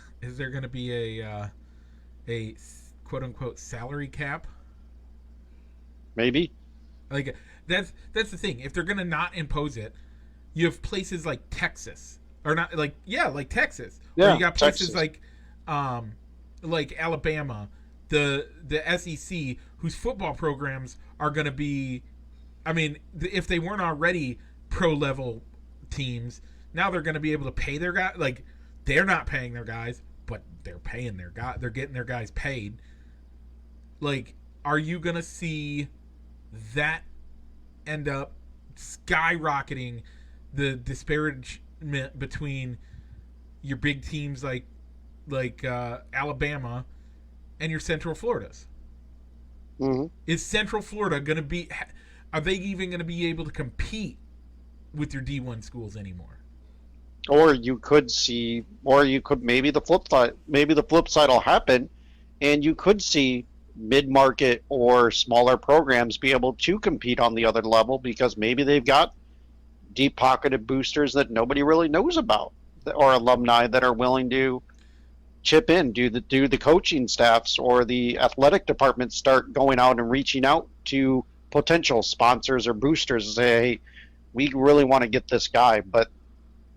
a quote unquote salary cap? Maybe. Like that's the thing. If they're going to not impose it, you have places like Texas, or not like Texas. Yeah, or you got places Texas. like Alabama, the SEC, whose football programs are going to be, I mean, if they weren't already pro level teams, now they're going to be able to pay their guys. Like, they're not paying their guys, but they're paying their guys. They're getting their guys paid. Like, are you going to see that end up skyrocketing the disparagement between your big teams like Alabama and your Central Floridas? Mm-hmm. Is Central Florida going to be? Are they even going to be able to compete with your D1 schools anymore? Or you could maybe the flip side. Maybe the flip side will happen, and you could see mid-market or smaller programs be able to compete on the other level because maybe they've got deep-pocketed boosters that nobody really knows about, or alumni that are willing to chip in. Do the coaching staffs or the athletic departments start going out and reaching out to potential sponsors or boosters and say, hey, we really want to get this guy, but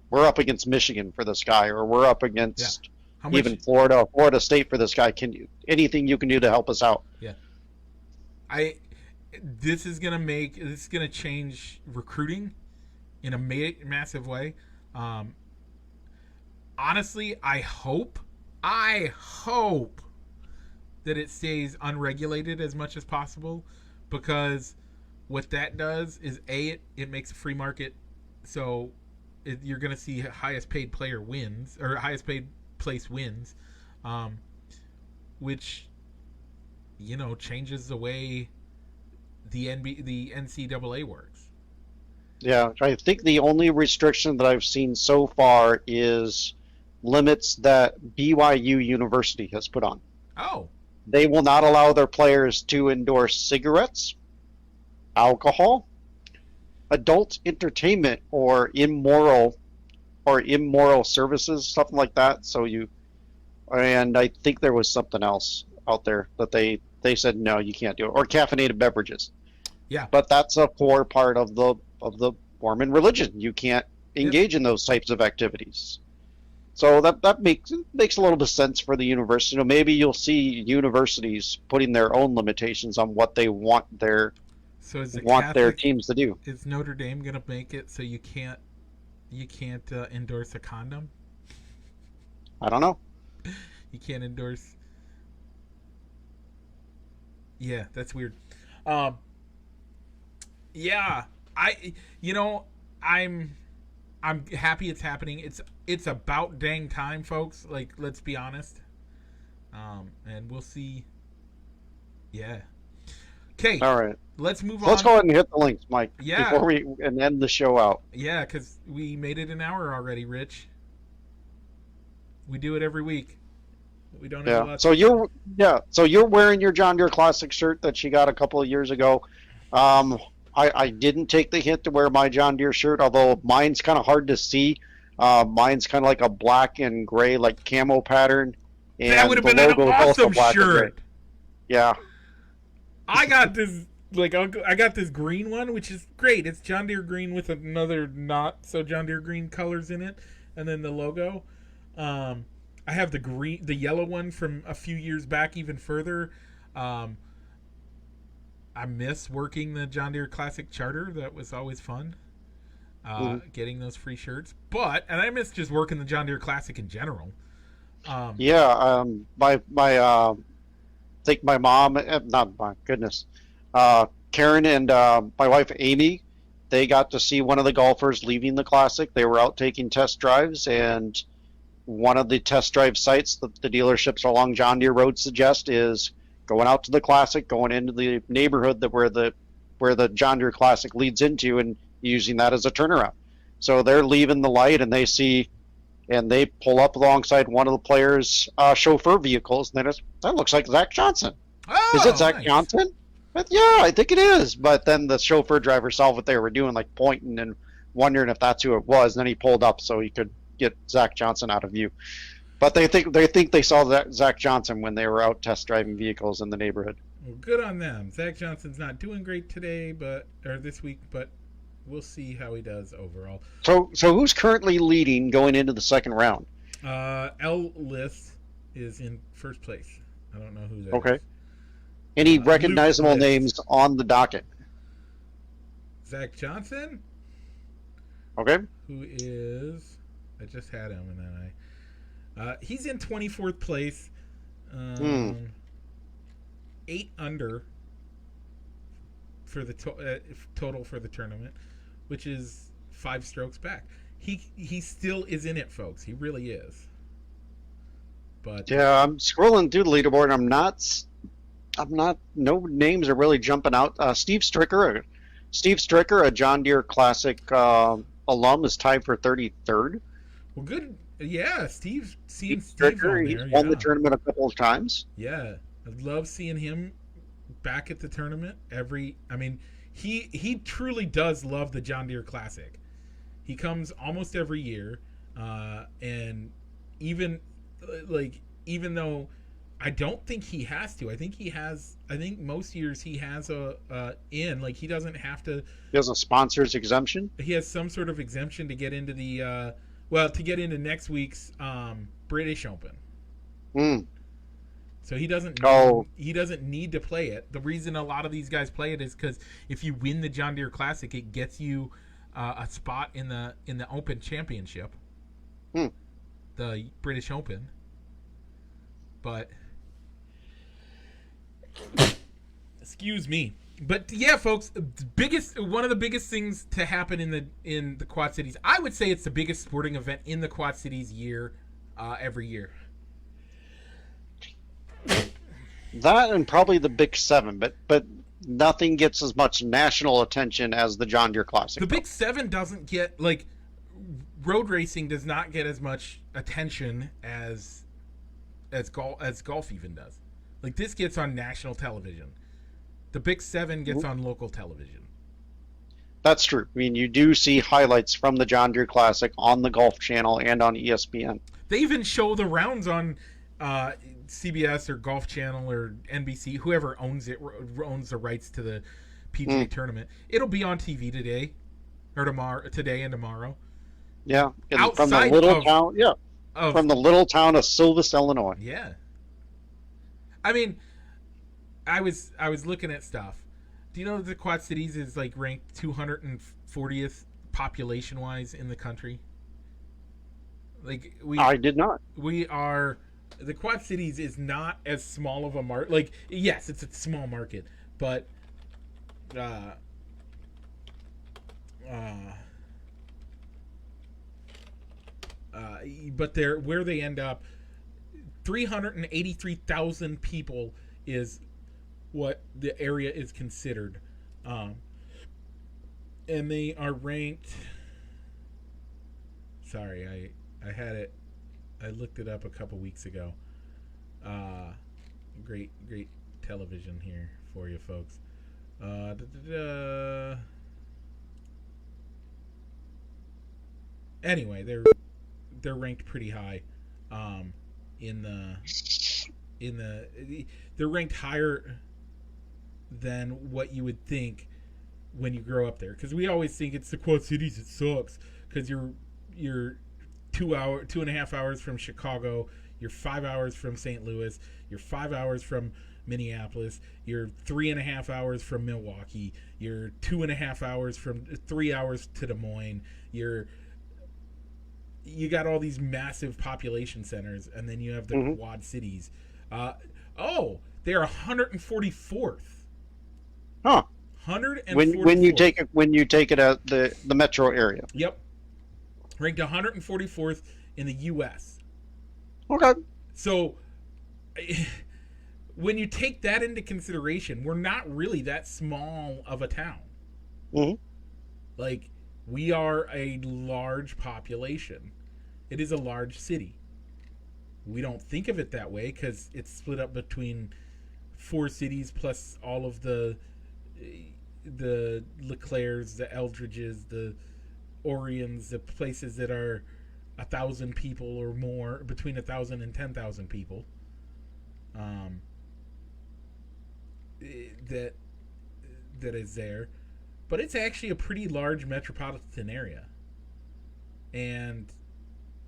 we're up against Michigan for this guy, or we're up against even Florida State for this guy. Anything you can do to help us out? Yeah. This is gonna change recruiting in a massive way. Honestly, I hope that it stays unregulated as much as possible, because what that does is it makes a free market, so you're going to see highest paid player wins, or highest paid place wins, which changes the way the NCAA works. Yeah, I think the only restriction that I've seen so far is limits that BYU University has put on. Oh. They will not allow their players to endorse cigarettes, alcohol, adult entertainment, or immoral services, something like that. And I think there was something else out there that they said no, you can't do it, or caffeinated beverages. Yeah. But that's a core part of the Mormon religion. You can't engage in those types of activities. So that makes a little bit of sense for the university. Maybe you'll see universities putting their own limitations on what they want their So is the want their Catholic teams to do. is Notre Dame gonna make it so you can't endorse a condom? I don't know. You can't endorse. Yeah, that's weird. Um, yeah, I you know I'm happy it's happening. It's about dang time, folks. Like, let's be honest. And we'll see. Yeah. Okay. All right. Let's move So on. let's go ahead and hit the links, Mike, Yeah. before we end the show out. Yeah, because we made it an hour already, Rich. We do it every week. We don't have a lot. So you're wearing your John Deere Classic shirt that she got a couple of years ago. I didn't take the hint to wear my John Deere shirt, although mine's kind of hard to see. Mine's kind of like a black and gray, like camo pattern. And that would have the been an logo is also awesome black and gray. shirt. Yeah. I got this I got this green one, which is great. It's John Deere green with another not so John Deere green colors in it, and then the logo. I have the yellow one from a few years back, even further. I miss working the John Deere Classic Charter. That was always fun. Getting those free shirts, and I miss just working the John Deere Classic in general. Think my mom, not my goodness, Karen and my wife Amy, they got to see one of the golfers leaving the Classic. They were out taking test drives, and one of the test drive sites that the dealerships along John Deere Road suggest is going out to the Classic, going into the neighborhood where the John Deere Classic leads into, and using that as a turnaround. So they're leaving the light, and they pull up alongside one of the players' chauffeur vehicles, and that looks like Zach Johnson. Oh, is it Zach nice. Johnson? But yeah, I think it is. But then the chauffeur driver saw what they were doing, like pointing and wondering if that's who it was. And then he pulled up so he could get Zach Johnson out of view. But they think they saw Zach Johnson when they were out test driving vehicles in the neighborhood. Well, good on them. Zach Johnson's not doing great this week, but we'll see how he does overall. So who's currently leading going into the second round? L-List is in first place. I don't know who that is. Okay. Any recognizable Luke names on the docket? Zach Johnson, Okay. who is... I just had him, and then he's in 24th place. 8 under for the total for the tournament, which is 5 strokes back. He still is in it, folks. He really is. But Yeah, I'm scrolling through the leaderboard. I'm not. No names are really jumping out. Steve Stricker, a John Deere Classic alum, is tied for 33rd. well, good. Yeah, Steve. Seeing Steve Steve Stricker, on he's there. won Yeah. the tournament a couple of times. Yeah, I love seeing him back at the tournament. He truly does love the John Deere Classic. He comes almost every year, and even though I don't think he has to, I think most years he has he doesn't have to. He has a sponsor's exemption. He has some sort of exemption to get into to get into next week's British Open. So he doesn't need to play it. The reason a lot of these guys play it is because if you win the John Deere Classic, it gets you a spot in the Open Championship, the British Open. But excuse me. But yeah, folks, one of the biggest things to happen in the Quad Cities, I would say it's the biggest sporting event in the Quad Cities every year. That and probably the Big Seven, but nothing gets as much national attention as the John Deere Classic. The Big Seven doesn't get road racing does not get as much attention as golf even does. Like, this gets on national television. The Big Seven gets on local television. That's true. I mean, you do see highlights from the John Deere Classic on the Golf Channel and on ESPN. They even show the rounds on CBS or Golf Channel or NBC, whoever owns the rights to the PGA tournament. It'll be on TV today and tomorrow. Yeah, Outside from the little of- town. Yeah, from the little town of Silvis, Illinois. Yeah. I mean, I was looking at stuff, Do you know that the Quad Cities is like ranked 240th population wise in the country? Like I did not. we are the Quad Cities is not as small of a market. Like yes, it's a small market, but uh, uh, but they're where they end up. 383,000 people is what the area is considered, and they are ranked. Sorry, I had it. I looked it up a couple weeks ago. Great television here for you folks. Anyway, they're ranked pretty high. In the they're ranked higher than what you would think when you grow up there, because we always think it's the Quad Cities. It sucks because you're 2.5 hours from Chicago, you're 5 hours from St. Louis, you're 5 hours from Minneapolis, you're 3.5 hours from Milwaukee, you're 2.5 hours from 3 hours to Des Moines, you got all these massive population centers, and then you have the Quad Cities. They are 144th. Huh. 144th. When you take it at the metro area. Yep. Ranked 144th in the U.S. Okay. So when you take that into consideration, we're not really that small of a town. Mm-hmm. Like, we are a large population. It is a large city. We don't think of it that way because it's split up between 4 cities plus all of the Leclercs, the Eldridges, the Orions, the places that are 1,000 people or more, between 1,000 and 10,000 people. That is there. But it's actually a pretty large metropolitan area. And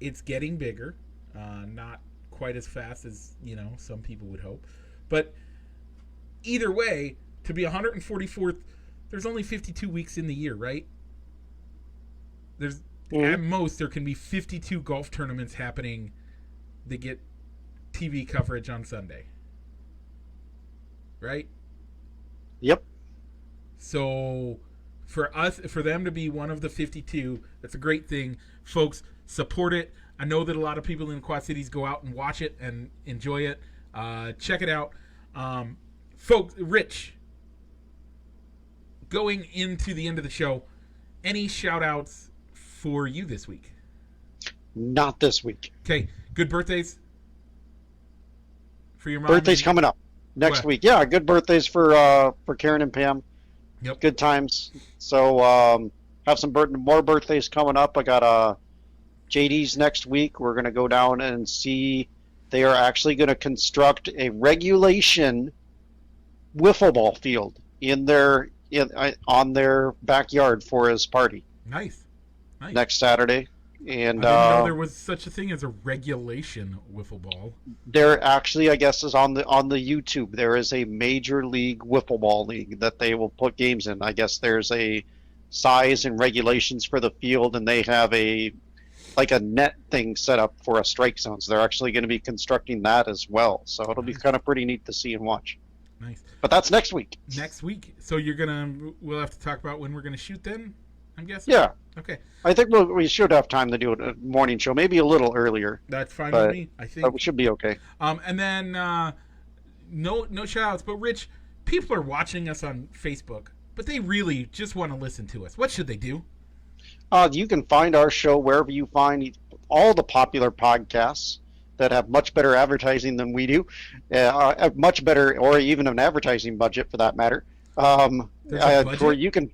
it's getting bigger. Not quite as fast as, some people would hope. But either way, to be 144th, there's only 52 weeks in the year, right? There's at most there can be 52 golf tournaments happening that get TV coverage on Sunday. Right? Yep. So for them to be one of the 52, that's a great thing. Folks, support it. I know that a lot of people in Quad Cities go out and watch it and enjoy it. Check it out. Folks, Rich, going into the end of the show, any shout outs for you this week? Not this week. Okay. Good birthdays for your mom? Birthday's coming up next week. Yeah, good birthdays for Karen and Pam. Yep. Good times. So have some more birthdays coming up. I got JD's next week. We're going to go down and see. They are actually going to construct a regulation wiffle ball field on their backyard for his party. Nice. Next Saturday. And I didn't know there was such a thing as a regulation wiffle ball. There actually, I guess, is on the YouTube. There is a major league wiffle ball league that they will put games in. I guess there's a size and regulations for the field, and they have a net thing set up for a strike zone. So they're actually going to be constructing that as well. So it'll be kind of pretty neat to see and watch. Nice. But that's next week. Next week. So we'll have to talk about when we're going to shoot then, I'm guessing? Yeah. Okay. I think we should have time to do a morning show, maybe a little earlier. That's fine with me, I think. But we should be okay. And then no shout outs, but Rich, people are watching us on Facebook, but they really just want to listen to us. What should they do? You can find our show wherever you find all the popular podcasts that have much better advertising than we do, much better, or even an advertising budget for that matter. Where you can.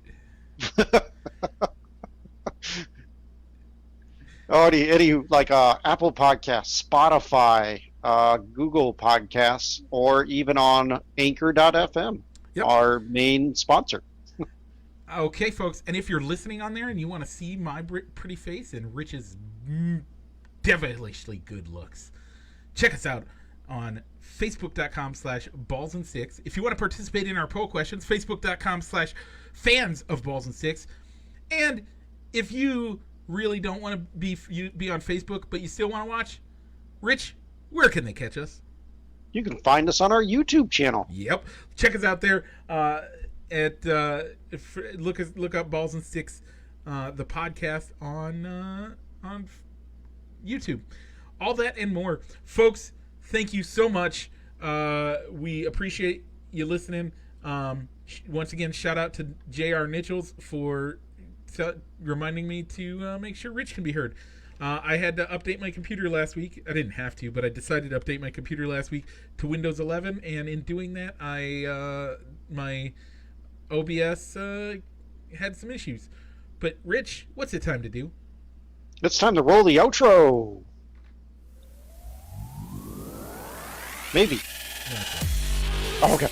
Any Apple Podcasts, Spotify, Google Podcasts, or even on Anchor.fm, our main sponsor. Okay, folks, and if you're listening on there and you want to see my pretty face and Rich's devilishly good looks, check us out on Facebook.com/Balls and Sticks. If you want to participate in our poll questions, Facebook.com/fans of Balls and Sticks. And if you really don't want to be on Facebook, but you still want to watch, Rich, where can they catch us? You can find us on our YouTube channel. Yep, check us out there. Look up Balls and Sticks, the podcast on YouTube. All that and more, folks. Thank you so much. We appreciate you listening. Once again, shout out to J.R. Nichols for reminding me to make sure Rich can be heard. I had to update my computer last week. I didn't have to, but I decided to update my computer last week to Windows 11, and in doing that, my OBS had some issues. But Rich, what's it time to do? It's time to roll the outro. Maybe. Okay.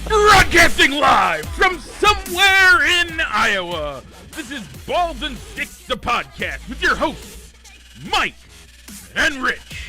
Broadcasting live from somewhere in Iowa. This is Balls and Sticks, the podcast, with your hosts, Mike and Rich.